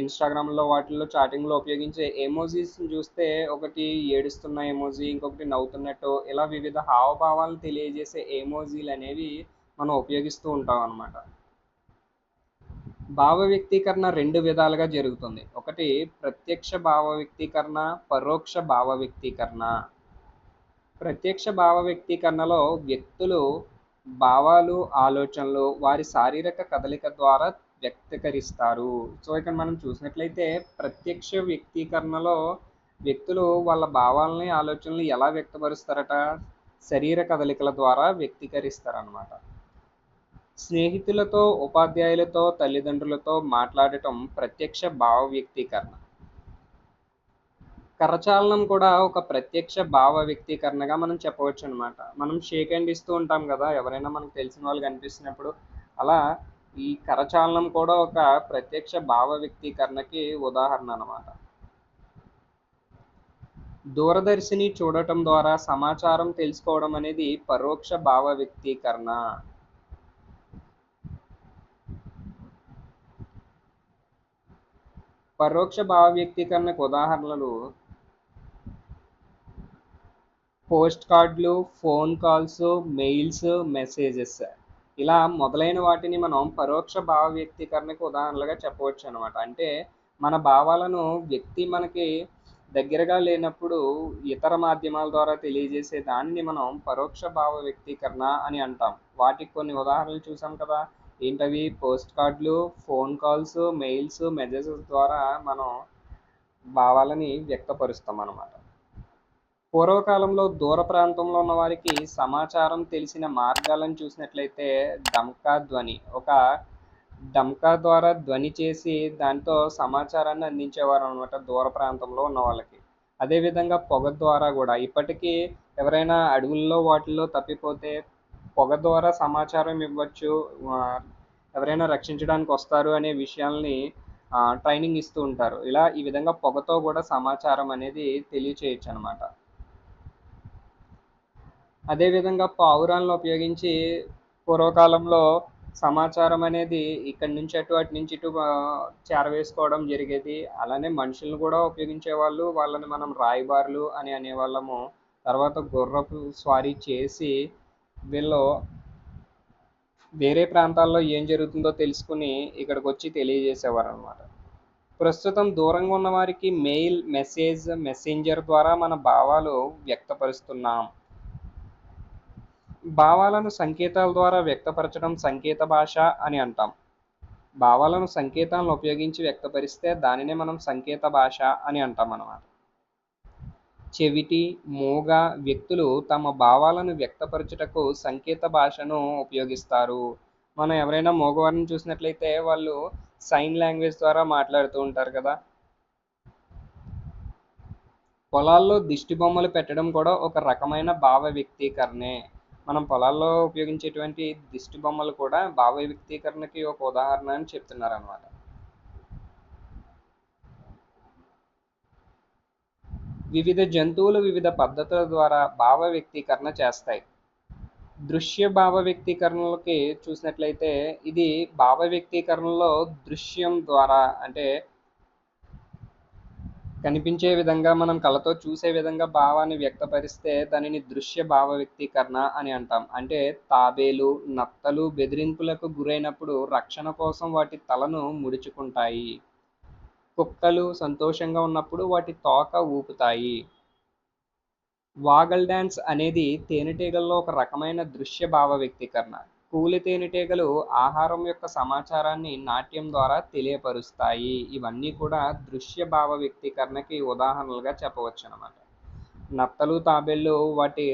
ఇన్స్టాగ్రామ్లో వాటిల్లో చాటింగ్లో ఉపయోగించే ఎమోజీస్ని చూస్తే ఒకటి ఏడుస్తున్న ఎమోజీ, ఇంకొకటి నవ్వుతున్నట్టు ఇలా వివిధ హావభావాలను తెలియజేసే ఎమోజీలు అనేవి మనం ఉపయోగిస్తూ ఉంటాం అన్నమాట. భావ వ్యక్తీకరణ 2 విధాలుగా జరుగుతుంది. ఒకటి ప్రత్యక్ష భావ వ్యక్తీకరణ, పరోక్ష భావ వ్యక్తీకరణ. ప్రత్యక్ష భావ వ్యక్తీకరణలో వ్యక్తులు భావాలు, ఆలోచనలు వారి శారీరక కదలిక ద్వారా వ్యక్తీకరిస్తారు. సో ఇక్కడ మనం చూసినట్లయితే ప్రత్యక్ష వ్యక్తీకరణలో వ్యక్తులు వాళ్ళ భావాలని, ఆలోచనలు ఎలా వ్యక్తపరుస్తారట? శరీర కదలికల ద్వారా వ్యక్తీకరిస్తారన్నమాట. స్నేహితులతో, ఉపాధ్యాయులతో, తల్లిదండ్రులతో మాట్లాడటం ప్రత్యక్ష భావ వ్యక్తీకరణ. కరచాలనం కూడా ఒక ప్రత్యక్ష భావ వ్యక్తీకరణగా మనం చెప్పవచ్చు అనమాట. మనం షేక్ హ్యాండ్ ఇస్తూ ఉంటాం కదా, ఎవరైనా మనకు తెలిసిన వాళ్ళు కనిపిస్తున్నప్పుడు. అలా ఈ కరచాలనం కూడా ఒక ప్రత్యక్ష భావ వ్యక్తీకరణకి ఉదాహరణ అన్నమాట. దూరదర్శిని చూడటం ద్వారా సమాచారం తెలుసుకోవడం అనేది పరోక్ష భావ వ్యక్తీకరణ. పరోక్ష భావ వ్యక్తీకరణకు ఉదాహరణలు పోస్ట్ కార్డులు, ఫోన్ కాల్స్, మెయిల్స్, మెసేజెస్ ఇలా మొదలైన వాటిని మనం పరోక్ష భావ వ్యక్తీకరణకు ఉదాహరణలుగా చెప్పవచ్చు అనమాట. అంటే మన భావాలను వ్యక్తి మనకి దగ్గరగా లేనప్పుడు ఇతర మాధ్యమాల ద్వారా తెలియజేసే దాన్ని మనం పరోక్ష భావ వ్యక్తీకరణ అని అంటాం. వాటికి కొన్ని ఉదాహరణలు చూసాం కదా, ఏంటవి? పోస్ట్ కార్డులు, ఫోన్ కాల్స్, మెయిల్స్, మెసేజెస్ ద్వారా మనం భావాలని వ్యక్తపరుస్తాం అన్నమాట. పూర్వకాలంలో దూర ప్రాంతంలో ఉన్న వారికి సమాచారం తెలిసిన మార్గాలను చూసినట్లయితే డంకా ద్వారా ధ్వని చేసి దాంతో సమాచారాన్ని అందించేవారు అనమాట దూర ప్రాంతంలో ఉన్న వాళ్ళకి. అదేవిధంగా పొగ ద్వారా కూడా ఇప్పటికీ ఎవరైనా అడవుల్లో వాటిల్లో తప్పిపోతే పొగ ద్వారా సమాచారం ఇవ్వచ్చు. ఎవరైనా రక్షించడానికి వస్తారు అనే విషయాల్ని ట్రైనింగ్ ఇస్తూ ఉంటారు. ఈ విధంగా పొగతో కూడా సమాచారం అనేది తెలియచేయచ్చు అనమాట. అదేవిధంగా పావురాలను ఉపయోగించి పూర్వకాలంలో సమాచారం అనేది ఇక్కడి నుంచి అటు అటు నుంచి ఇటు చేరవేసుకోవడం జరిగేది. అలానే మనుషులను కూడా ఉపయోగించేవాళ్ళు. వాళ్ళని మనం రాయబారులు అని అనేవాళ్ళము. తర్వాత గుర్రపు స్వారీ చేసి వీళ్ళు వేరే ప్రాంతాల్లో ఏం జరుగుతుందో తెలుసుకుని ఇక్కడికి వచ్చి తెలియజేసేవారు అనమాట. ప్రస్తుతం దూరంగా ఉన్న వారికి మెయిల్, మెసెంజర్ ద్వారా మన భావాలు వ్యక్తపరుస్తున్నాం. భావాలను సంకేతాల ద్వారా వ్యక్తపరచడం సంకేత భాష అని అంటాం. భావాలను సంకేతాలను ఉపయోగించి వ్యక్తపరిస్తే దానినే మనం సంకేత భాష అని అంటాం అన్నమాట. చెవిటి, మూగ వ్యక్తులు తమ భావాలను వ్యక్తపరచుటకు సంకేత భాషను ఉపయోగిస్తారు. మనం ఎవరైనా మూగవారిని చూసినట్లయితే వాళ్ళు సైన్ లాంగ్వేజ్ ద్వారా మాట్లాడుతూ ఉంటారు కదా. పొలాల్లో దిష్టి బొమ్మలు పెట్టడం కూడా ఒక రకమైన భావ వ్యక్తీకరణే. మనం పొలాల్లో ఉపయోగించేటువంటి దిష్టి బొమ్మలు కూడా భావ వ్యక్తీకరణకి ఒక ఉదాహరణ అని చెప్తున్నారు అనమాట. వివిధ జంతువులు వివిధ పద్ధతుల ద్వారా భావ వ్యక్తీకరణ చేస్తాయి. దృశ్య భావ వ్యక్తీకరణలకి చూసినట్లయితే ఇది భావ వ్యక్తీకరణలో దృశ్యం ద్వారా అంటే కనిపించే విధంగా మనం కళ్ళతో చూసే విధంగా భావాన్ని వ్యక్తపరిస్తే దానిని దృశ్య భావ వ్యక్తీకరణ అని అంటాం. అంటే తాబేలు, నత్తలు బెదిరింపులకు గురైనప్పుడు రక్షణ కోసం వాటి తలను ముడుచుకుంటాయి. కుక్కలు సంతోషంగా ఉన్నప్పుడు వాటి తోక ఊపుతాయి. వాగల్ డ్యాన్స్ అనేది తేనెటీగల్లో ఒక రకమైన దృశ్య భావ వ్యక్తీకరణ. కూలి తేనెటీగలు ఆహారం యొక్క సమాచారాన్ని నాట్యం ద్వారా తెలియపరుస్తాయి. ఇవన్నీ కూడా దృశ్య భావ వ్యక్తీకరణకి ఉదాహరణలుగా చెప్పవచ్చు అన్నమాట. నత్తలు, తాబేళ్ళు వాటి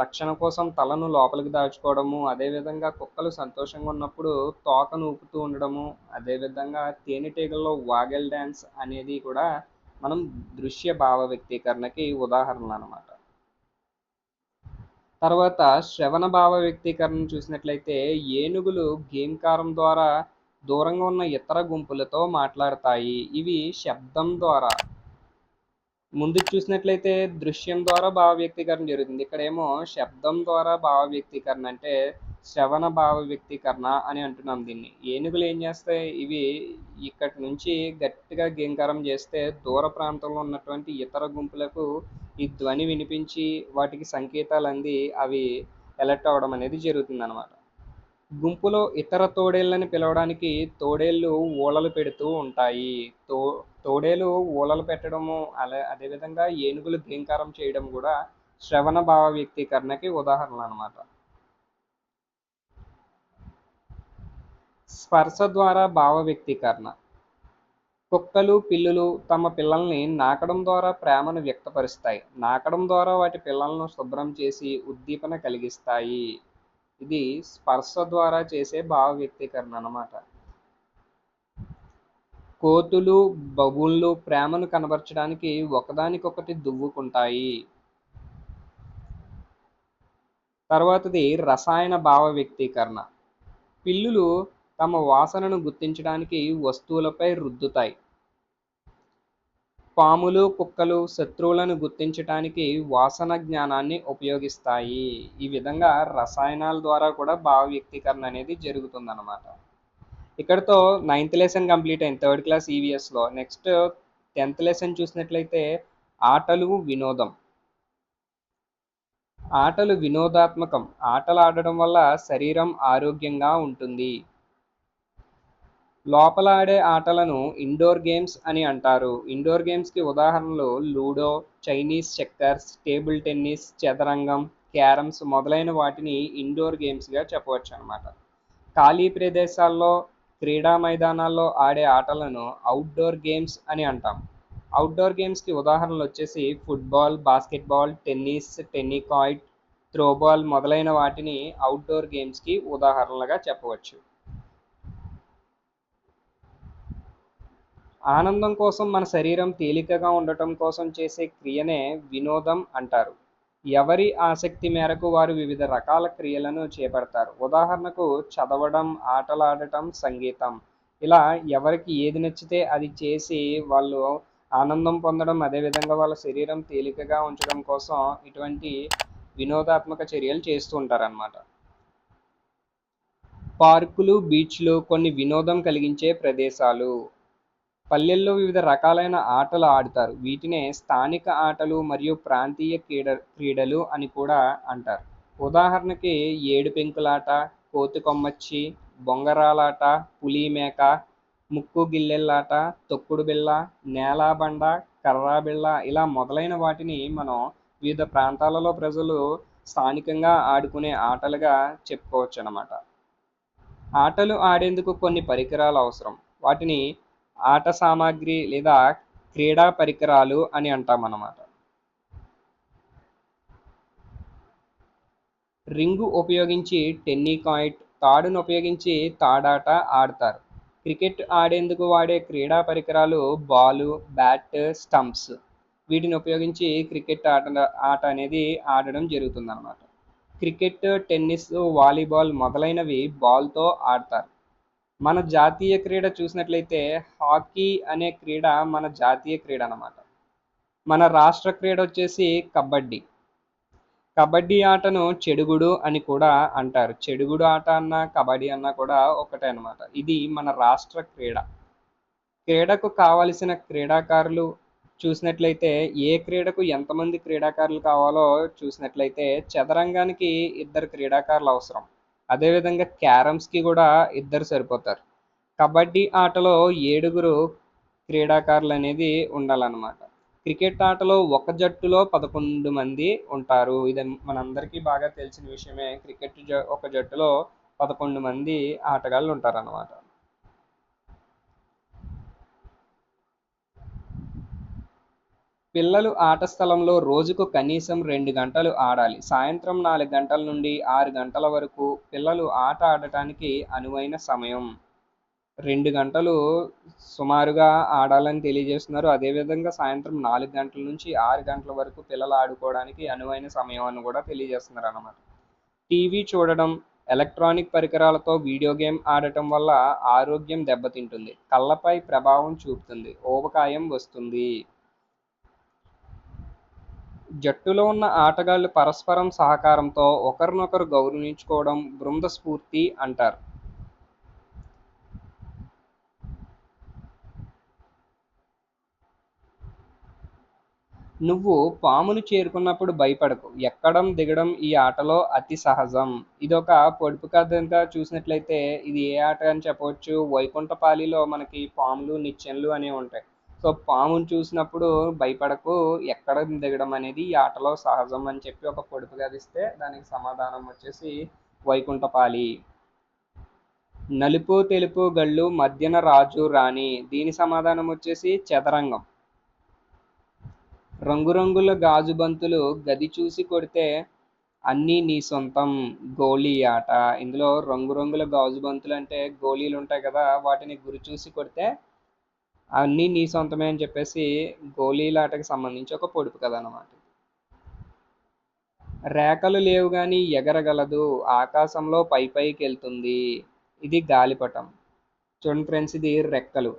రక్షణ కోసం తలను లోపలికి దాచుకోవడము, అదేవిధంగా కుక్కలు సంతోషంగా ఉన్నప్పుడు తోకను ఊపుతూ ఉండడము, అదేవిధంగా తేనెటీగల్లో వాగల్ డ్యాన్స్ అనేది కూడా మనం దృశ్య భావ వ్యక్తీకరణకి ఉదాహరణలు అన్నమాట. తర్వాత శ్రవణ భావ వ్యక్తీకరణను చూసినట్లయితే ఏనుగులు గేంకారం ద్వారా దూరంగా ఉన్న ఇతర గుంపులతో మాట్లాడతాయి. ఇవి శబ్దం ద్వారా. ముందు చూసినట్లయితే దృశ్యం ద్వారా భావ వ్యక్తీకరణ జరుగుతుంది. ఇక్కడేమో శబ్దం ద్వారా భావ వ్యక్తీకరణ అంటే శ్రవణ భావ వ్యక్తీకరణ అని అంటున్నాం దీన్ని. ఏనుగులు ఏం చేస్తాయి, ఇవి ఇక్కడి నుంచి గట్టిగా గేంకారం చేస్తే దూర ప్రాంతంలో ఉన్నటువంటి ఇతర గుంపులకు ఈ ధ్వని వినిపించి వాటికి సంకేతాలు అంది అవి అలర్ట్ అవ్వడం అనేది జరుగుతుంది అనమాట. గుంపులో ఇతర తోడేళ్ళని పిలవడానికి తోడేళ్ళు ఊళలు పెడుతూ ఉంటాయి. తోడేలు ఊళలు పెట్టడము అదేవిధంగా ఏనుగులు గేంకారం చేయడం కూడా శ్రవణ భావ వ్యక్తీకరణకి ఉదాహరణలు అనమాట. స్పర్శ ద్వారా భావ వ్యక్తీకరణ. కుక్కలు, పిల్లులు తమ పిల్లల్ని నాకడం ద్వారా ప్రేమను వ్యక్తపరుస్తాయి. నాకడం ద్వారా వాటి పిల్లలను శుభ్రం చేసి ఉద్దీపన కలిగిస్తాయి. ఇది స్పర్శ ద్వారా చేసే భావ వ్యక్తీకరణ అన్నమాట. కోతులు, బబూన్లు ప్రేమను కనబరచడానికి ఒకదానికొకటి దువ్వుకుంటాయి. తర్వాతది రసాయన భావ వ్యక్తీకరణ. పిల్లులు తమ వాసనను గుర్తించడానికి వస్తువులపై రుద్దుతాయి. పాములు, కుక్కలు శత్రువులను గుర్తించడానికి వాసన జ్ఞానాన్ని ఉపయోగిస్తాయి. ఈ విధంగా రసాయనాల ద్వారా కూడా భావ వ్యక్తీకరణ అనేది జరుగుతుందన్నమాట. ఇక్కడతో 9th లెసన్ కంప్లీట్ అయింది 3rd class ఈవీఎస్లో. Next 10th lesson చూసినట్లయితే ఆటలు వినోదం. ఆటలు వినోదాత్మకం. ఆటలు ఆడడం వల్ల శరీరం ఆరోగ్యంగా ఉంటుంది. లోపల ఆడే ఆటలను ఇండోర్ గేమ్స్ అని అంటారు. ఇండోర్ గేమ్స్కి ఉదాహరణలు ludo, Chinese checkers, table tennis, చదరంగం, క్యారమ్స్ మొదలైన వాటిని ఇండోర్ గేమ్స్గా చెప్పవచ్చు అన్నమాట. ఖాళీ ప్రదేశాల్లో క్రీడా మైదానాల్లో ఆడే ఆటలను అవుట్డోర్ గేమ్స్ అని అంటాం. అవుట్డోర్ గేమ్స్కి ఉదాహరణలు వచ్చేసి football, basketball, tennis, tennikoit, throwball మొదలైన వాటిని అవుట్డోర్ గేమ్స్కి ఉదాహరణలుగా చెప్పవచ్చు. ఆనందం కోసం మన శరీరం తేలికగా ఉండటం కోసం చేసే క్రియనే వినోదం అంటారు. ఎవరి ఆసక్తి మేరకు వారు వివిధ రకాల క్రియలను చేపడతారు. ఉదాహరణకు చదవడం, ఆటలాడటం, సంగీతం. ఇలా ఎవరికి ఏది నచ్చితే అది చేసి వాళ్ళు ఆనందం పొందడం, అదేవిధంగా వాళ్ళ శరీరం తేలికగా ఉంచడం కోసం ఇటువంటి వినోదాత్మక చర్యలు చేస్తూ ఉంటారన్నమాట. పార్కులు, బీచ్లు కొన్ని వినోదం కలిగించే ప్రదేశాలు. పల్లెల్లో వివిధ రకాలైన ఆటలు ఆడుతారు. వీటినే స్థానిక ఆటలు మరియు ప్రాంతీయ క్రీడలు అని కూడా అంటారు. ఉదాహరణకి ఏడు పెంకులాట, కోతి కొమ్మచ్చి, బొంగరాలాట, పులి మేక, ముక్కు గిల్లెల్లాట, తొక్కుడు బిళ్ళ, నేలాబండ, కర్రా బిళ్ళ ఇలా మొదలైన వాటిని మనం వివిధ ప్రాంతాలలో ప్రజలు స్థానికంగా ఆడుకునే ఆటలుగా చెప్పుకోవచ్చు అన్నమాట. ఆటలు ఆడేందుకు కొన్ని పరికరాలు అవసరం. వాటిని ఆట సామాగ్రి లేదా క్రీడా పరికరాలు అని అంటామన్నమాట. రింగు ఉపయోగించి టెన్నికాయిట్, తాడును ఉపయోగించి తాడాట ఆడతారు. క్రికెట్ ఆడేందుకు వాడే క్రీడా పరికరాలు బాలు, బ్యాట్, స్టంప్స్. వీటిని ఉపయోగించి క్రికెట్ ఆట అనేది ఆడడం జరుగుతుందన్నమాట. క్రికెట్, టెన్నిస్, వాలీబాల్ మొదలైనవి బాల్తో ఆడతారు. మన జాతీయ క్రీడ చూసినట్లయితే హాకీ అనే క్రీడ మన జాతీయ క్రీడ అన్నమాట. మన రాష్ట్ర క్రీడ వచ్చేసి కబడ్డీ. కబడ్డీ ఆటను చెడుగుడు అని కూడా అంటారు. చెడుగుడు ఆట అన్నా కబడ్డీ అన్నా కూడా ఒకటే అన్నమాట. ఇది మన రాష్ట్ర క్రీడ. క్రీడకు కావలసిన క్రీడాకారులు చూసినట్లయితే ఏ క్రీడకు ఎంతమంది క్రీడాకారులు కావాలో చూసినట్లయితే చదరంగానికి 2 క్రీడాకారులు అవసరం. అదేవిధంగా క్యారమ్స్కి కూడా 2 సరిపోతారు. కబడ్డీ ఆటలో 7 క్రీడాకారులు అనేది ఉండాలన్నమాట. క్రికెట్ ఆటలో ఒక జట్టులో 11 మంది ఉంటారు. ఇది మనందరికీ బాగా తెలిసిన విషయమే. క్రికెట్ ఒక జట్టులో 11 మంది ఆటగాళ్ళు ఉంటారన్నమాట. పిల్లలు ఆట స్థలంలో రోజుకు కనీసం 2 గంటలు ఆడాలి. సాయంత్రం 4 గంటల నుండి 6 గంటల వరకు పిల్లలు ఆట ఆడటానికి అనువైన సమయం. 2 గంటలు సుమారుగా ఆడాలని తెలియజేస్తున్నారు. అదేవిధంగా సాయంత్రం 4 గంటల నుంచి 6 గంటల వరకు పిల్లలు ఆడుకోవడానికి అనువైన సమయం అని కూడా తెలియజేస్తున్నారు అన్నమాట. టీవీ చూడడం, ఎలక్ట్రానిక్ పరికరాలతో వీడియో గేమ్ ఆడటం వల్ల ఆరోగ్యం దెబ్బతింటుంది. కళ్ళపై ప్రభావం చూపుతుంది. ఊబకాయం వస్తుంది. జట్టులో ఉన్న ఆటగాళ్ళు పరస్పరం సహకారంతో ఒకరినొకరు గౌరవించుకోవడం బృంద స్ఫూర్తి అంటారు. నువ్వు పామును చేరుకున్నప్పుడు భయపడకు. ఎక్కడం, దిగడం ఈ ఆటలో అతి సహజం. ఇదొక పొడుపు కథగా చూసినట్లయితే ఇది ఏ ఆట అని చెప్పవచ్చు. వైకుంఠపాళిలో మనకి పాములు, నిచ్చెనలు అనేవి ఉంటాయి. సో పామును చూసినప్పుడు భయపడకు, ఎక్కడం, దిగడం అనేది ఈ ఆటలో సహజం అని చెప్పి ఒక పొడుపు కథ ఇస్తే దానికి సమాధానం వచ్చేసి వైకుంఠపాళి. నలుపు, తెలుపు గళ్ళు మధ్యన రాజు, రాణి. దీని సమాధానం వచ్చేసి చదరంగం. రంగురంగుల గాజు బంతులు గది చూసి కొడితే అన్నీ నీ సొంతం. గోళీ ఆట. ఇందులో రంగురంగుల గాజు బంతులు అంటే గోళీలు ఉంటాయి కదా, వాటిని గురి చూసి కొడితే అన్నీ నీ సొంతమే అని చెప్పేసి గోళీల ఆటకి సంబంధించి ఒక పొడుపు కథ అన్నమాట. రేఖలు లేవు గాని ఎగరగలదు, ఆకాశంలో పైకి వెళ్తుంది. ఇది గాలిపటం. చూడండి ఫ్రెండ్స్, ఇది రెక్కలు.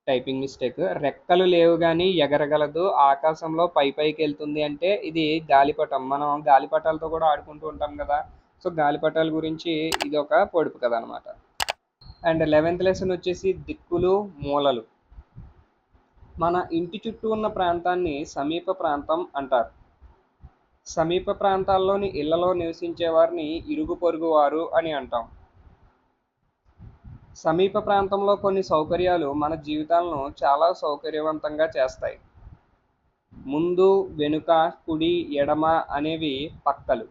Typing mistake. రెక్కలు లేవు కానీ ఎగరగలదు, ఆకాశంలో పైకి వెళ్తుంది అంటే ఇది గాలిపటం. మనం గాలిపటాలతో కూడా ఆడుకుంటూ ఉంటాం కదా. సో గాలిపటాల గురించి ఇది ఒక పొడుపు కథ అనమాట. అండ్ 11th లెసన్ వచ్చేసి దిక్కులు, మూలలు. మన ఇంటి చుట్టూ ఉన్న ప్రాంతాన్ని సమీప ప్రాంతం అంటారు. సమీప ప్రాంతాల్లోని ఇళ్లలో నివసించే వారిని ఇరుగు పొరుగు వారు అని అంటాం. సమీప ప్రాంతంలో కొన్ని సౌకర్యాలు మన జీవితాలను చాలా సౌకర్యవంతంగా చేస్తాయి. ముందు, వెనుక, కుడి, ఎడమ అనేవి పక్కలు.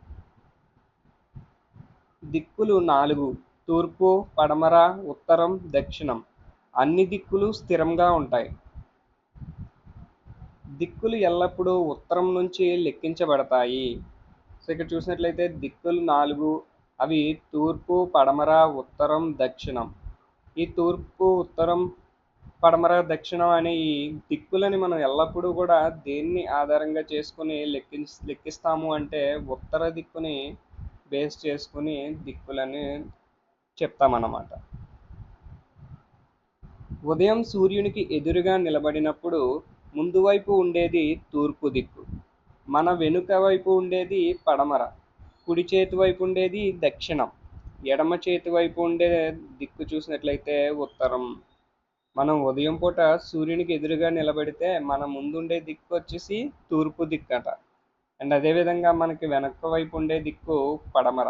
దిక్కులు 4: తూర్పు, పడమర, ఉత్తరం, దక్షిణం. అన్ని దిక్కులు స్థిరంగా ఉంటాయి. దిక్కులు ఎల్లప్పుడూ ఉత్తరం నుంచి లెక్కించబడతాయి. సో ఇక్కడ చూసినట్లయితే దిక్కులు 4. అవి తూర్పు, పడమర, ఉత్తరం, దక్షిణం. ఈ తూర్పు, ఉత్తరం, పడమర, దక్షిణం అనే ఈ దిక్కులని మనం ఎల్లప్పుడూ కూడా దేన్ని ఆధారంగా చేసుకుని లెక్కిస్తాము అంటే ఉత్తర దిక్కుని బేస్ చేసుకుని దిక్కులని చెప్తామన్నమాట. ఉదయం సూర్యునికి ఎదురుగా నిలబడినప్పుడు ముందు వైపు ఉండేది తూర్పు దిక్కు, మన వెనుక వైపు ఉండేది పడమర, కుడి చేతి వైపు ఉండేది దక్షిణం, ఎడమ చేతి వైపు ఉండే దిక్కు చూసినట్లయితే ఉత్తరం. మనం ఉదయం పూట సూర్యునికి ఎదురుగా నిలబడితే మన ముందుండే దిక్కు వచ్చేసి తూర్పు దిక్కట. అండ్ అదేవిధంగా మనకి వెనక వైపు ఉండే దిక్కు పడమర,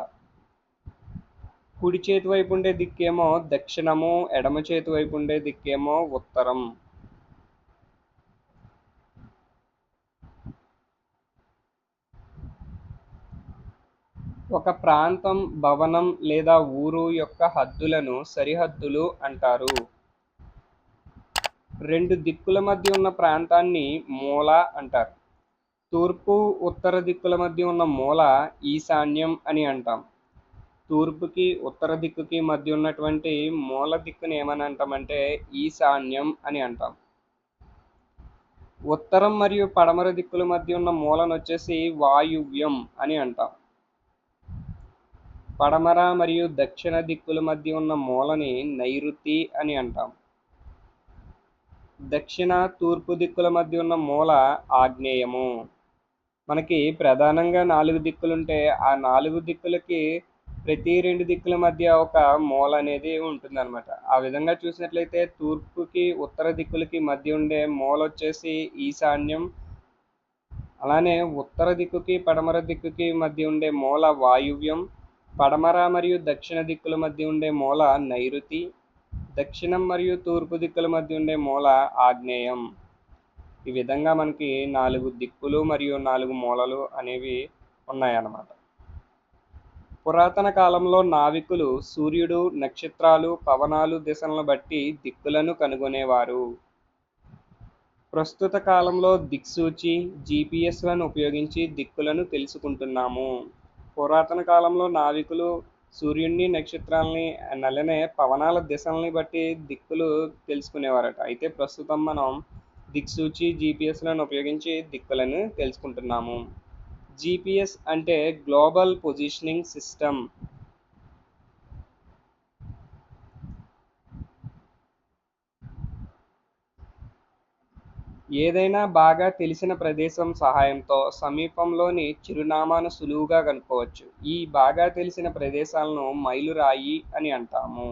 కుడి చేతి వైపు ఉండే దిక్కేమో దక్షిణము, ఎడమ చేతి వైపు ఉండే దిక్కేమో ఉత్తరం. ఒక ప్రాంతం, భవనం లేదా ఊరు యొక్క హద్దులను సరిహద్దులు అంటారు. రెండు దిక్కుల మధ్య ఉన్న ప్రాంతాన్ని మూల అంటారు. తూర్పు, ఉత్తర దిక్కుల మధ్య ఉన్న మూల ఈశాన్యం అని అంటాం. తూర్పుకి, ఉత్తర దిక్కుకి మధ్య ఉన్నటువంటి మూల దిక్కుని ఏమని అంటామంటే ఈశాన్యం అని అంటాం. ఉత్తరం మరియు పడమర దిక్కుల మధ్య ఉన్న మూలను వచ్చేసి వాయువ్యం అని అంటాం. పడమర మరియు దక్షిణ దిక్కుల మధ్య ఉన్న మూలని నైరుతి అని అంటాం. దక్షిణ, తూర్పు దిక్కుల మధ్య ఉన్న మూల ఆగ్నేయము. మనకి ప్రధానంగా 4 దిక్కులుంటే ఆ 4 దిక్కులకి ప్రతి 2 దిక్కుల మధ్య ఒక మూల అనేది ఉంటుందన్నమాట. ఆ విధంగా చూసినట్లయితే తూర్పుకి, ఉత్తర దిక్కులకి మధ్య ఉండే మూల వచ్చేసి ఈశాన్యం. అలానే ఉత్తర దిక్కుకి, పడమర దిక్కుకి మధ్య ఉండే మూల వాయువ్యం. పడమర మరియు దక్షిణ దిక్కుల మధ్య ఉండే మూల నైరుతి. దక్షిణం మరియు తూర్పు దిక్కుల మధ్య ఉండే మూల ఆగ్నేయం. ఈ విధంగా మనకి 4 దిక్కులు మరియు 4 మూలలు అనేవి ఉన్నాయన్నమాట. పురాతన కాలంలో నావికులు సూర్యుడు, నక్షత్రాలు, పవనాలు దిశలను బట్టి దిక్కులను కనుగొనేవారు. ప్రస్తుత కాలంలో దిక్సూచి, GPS-లను ఉపయోగించి దిక్కులను తెలుసుకుంటున్నాము. పురాతన కాలంలో నావికులు సూర్యుడిని, నక్షత్రాలని, అలానే పవనాల దిశల్ని బట్టి దిక్కులు తెలుసుకునేవారట. అయితే ప్రస్తుతం మనం దిక్సూచి, GPS-లను ఉపయోగించి దిక్కులను తెలుసుకుంటున్నాము. GPS అంటే గ్లోబల్ పొజిషనింగ్ సిస్టమ్. ఏదైనా బాగా తెలిసిన ప్రదేశం సహాయంతో సమీపంలోని చిరునామాను సులువుగా కనుక్కోవచ్చు. ఈ బాగా తెలిసిన ప్రదేశాలను మైలురాయి అని అంటాము.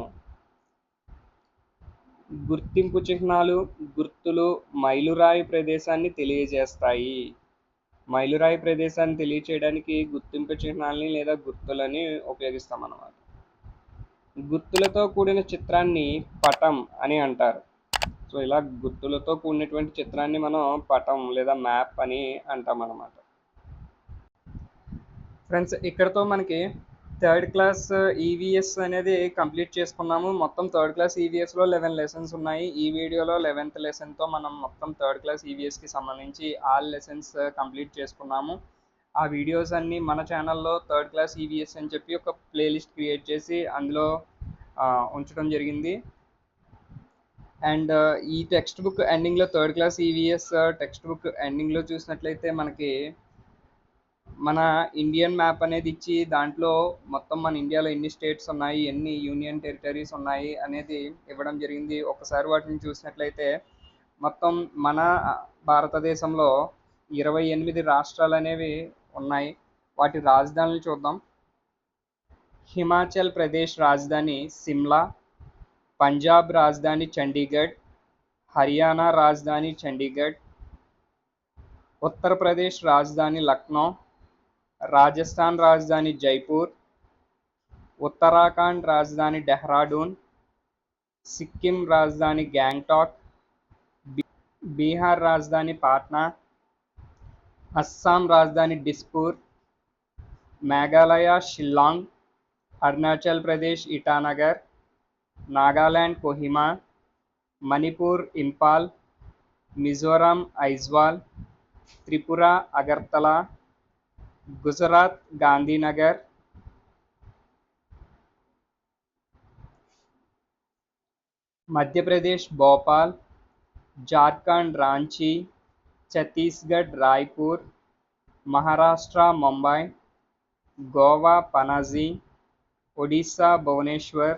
గుర్తింపు చిహ్నాలు, గుర్తులు మైలురాయి ప్రదేశాన్ని తెలియజేస్తాయి. మైలురాయి ప్రదేశాన్ని తెలియచేయడానికి గుర్తింపు చిహ్నాలని లేదా గుర్తులని ఉపయోగిస్తాం అన్నమాట. గుర్తులతో కూడిన చిత్రాన్ని పటం అని అంటారు. సో ఇలా గుర్తులతో కూడినటువంటి చిత్రాన్ని మనం పటం లేదా మ్యాప్ అని అంటాం అన్నమాట. ఫ్రెండ్స్, ఇక్కడతో మనకి థర్డ్ క్లాస్ ఈవీఎస్ అనేది కంప్లీట్ చేసుకున్నాము. మొత్తం థర్డ్ క్లాస్ ఈవీఎస్లో 11 లెసన్స్ ఉన్నాయి. ఈ వీడియోలో 11th లెసన్తో మనం మొత్తం థర్డ్ క్లాస్ ఈవీఎస్కి సంబంధించి ఆల్ లెసన్స్ కంప్లీట్ చేసుకున్నాము. ఆ వీడియోస్ అన్నీ మన ఛానల్లో థర్డ్ క్లాస్ ఈవీఎస్ అని చెప్పి ఒక ప్లేలిస్ట్ క్రియేట్ చేసి అందులో ఉంచడం జరిగింది. అండ్ ఈ టెక్స్ట్ బుక్ ఎండింగ్లో third class EVS text book ఎండింగ్లో చూసినట్లయితే మనకి మన ఇండియన్ మ్యాప్ అనేది ఇచ్చి దాంట్లో మొత్తం మన ఇండియాలో ఎన్ని స్టేట్స్ ఉన్నాయి, ఎన్ని యూనియన్ టెరిటరీస్ ఉన్నాయి అనేది ఇవ్వడం జరిగింది. ఒకసారి వాటిని చూసినట్లయితే మొత్తం మన భారతదేశంలో 28 రాష్ట్రాలు అనేవి ఉన్నాయి. వాటి రాజధానులు చూద్దాం. హిమాచల్ ప్రదేశ్ రాజధాని సిమ్లా, పంజాబ్ రాజధాని చండీగఢ్, హర్యానా రాజధాని చండీగఢ్, ఉత్తరప్రదేశ్ రాజధాని లక్నో, రాజస్థాన్ రాజధాని జైపూర్, ఉత్తరాఖండ్ రాజధాని డెహ్రాడూన్, సిక్కిం రాజధాని గ్యాంగ్టాక్, బీహార్ రాజధాని పాట్నా, అస్సాం రాజధాని డిస్పూర్, మేఘాలయ షిల్లాంగ్, అరుణాచల్ ప్రదేశ్ ఇటానగర్, నాగాలాండ్ కోహిమా, మణిపూర్ ఇంపాల్, మిజోరాం ఐజ్వాల్, త్రిపుర అగర్తల, గుజరాత్ గాంధీనగర్, మధ్యప్రదేశ్ భోపాల్, జార్ఖండ్ రాంచీ, ఛత్తీస్గఢ్ రాయ్పూర్, మహారాష్ట్ర ముంబై, గోవా పనాజీ, ఒడిశా భువనేశ్వర్,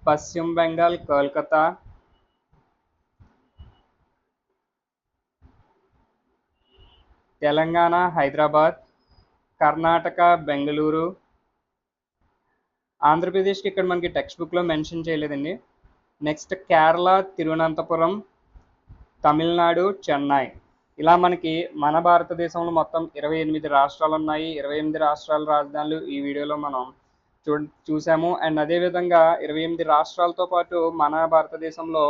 పశ్చిమ బెంగాల్ కోల్కతా, తెలంగాణ హైదరాబాద్, కర్ణాటక బెంగళూరు, ఆంధ్రప్రదేశ్కి ఇక్కడ మనకి టెక్స్ట్ బుక్లో మెన్షన్ చేయలేదండి. నెక్స్ట్ కేరళ తిరువనంతపురం, తమిళనాడు చెన్నై. ఇలా మనకి మన భారతదేశంలో మొత్తం 28 రాష్ట్రాలు ఉన్నాయి. 28 రాష్ట్రాల రాజధానులు ఈ వీడియోలో మనం చూసాము. అండ్ అదేవిధంగా 28 రాష్ట్రాలతో పాటు మన భారతదేశంలో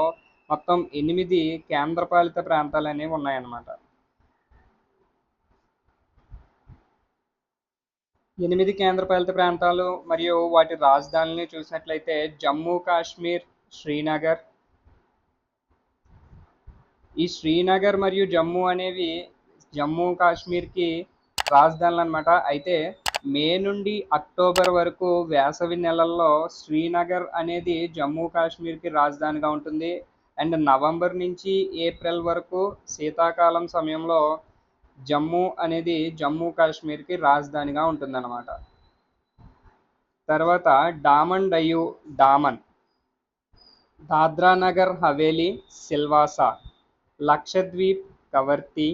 మొత్తం 8 కేంద్రపాలిత ప్రాంతాలు అనేవి ఉన్నాయన్నమాట. 8 కేంద్రపాలిత ప్రాంతాలు మరియు వాటి రాజధానుల్ని చూసినట్లయితే జమ్మూ కాశ్మీర్, శ్రీనగర్. ఈ శ్రీనగర్ మరియు జమ్మూ అనేవి జమ్మూ కాశ్మీర్కి రాజధానులు అనమాట. అయితే మే నుండి అక్టోబర్ వరకు వేసవి నెలల్లో శ్రీనగర్ అనేది జమ్మూ కాశ్మీర్కి రాజధానిగా ఉంటుంది. అండ్ నవంబర్ నుంచి ఏప్రిల్ వరకు శీతాకాలం సమయంలో జమ్మూ అనేది జమ్మూ కాశ్మీర్కి రాజధానిగా ఉంటుందన్నమాట. తర్వాత డామన్, దాద్రా నగర్ హవేలీ, సిల్వాసా, లక్షద్వీప్, కవర్తి,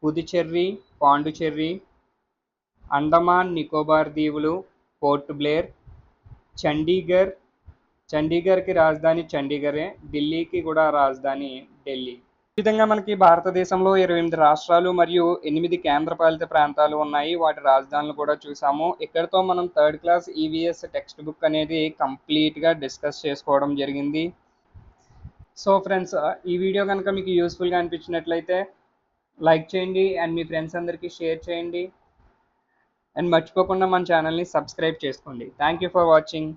పుదుచెర్రి, పాండుచెర్రి, అండమాన్ నికోబార్ దీవులు, పోర్ట్ బ్లేర్, చండీగఢ్కి రాజధాని చండీగఢే, ఢిల్లీకి కూడా రాజధాని ఢిల్లీ. ఈ విధంగా మనకి భారతదేశంలో 28 రాష్ట్రాలు మరియు 8 కేంద్రపాలిత ప్రాంతాలు ఉన్నాయి. వాటి రాజధానులు కూడా చూసాము. ఇక్కడితో మనం 3rd class EVS text book అనేది కంప్లీట్గా డిస్కస్ చేసుకోవడం జరిగింది. సో ఫ్రెండ్స్, ఈ వీడియో కనుక మీకు యూస్ఫుల్గా అనిపించినట్లయితే లైక్ చేయండి అండ్ మీ ఫ్రెండ్స్ అందరికీ షేర్ చేయండి. అండ్ మర్చిపోకుండా మన ఛానల్ని సబ్స్క్రైబ్ చేసుకోండి. Thank you for watching.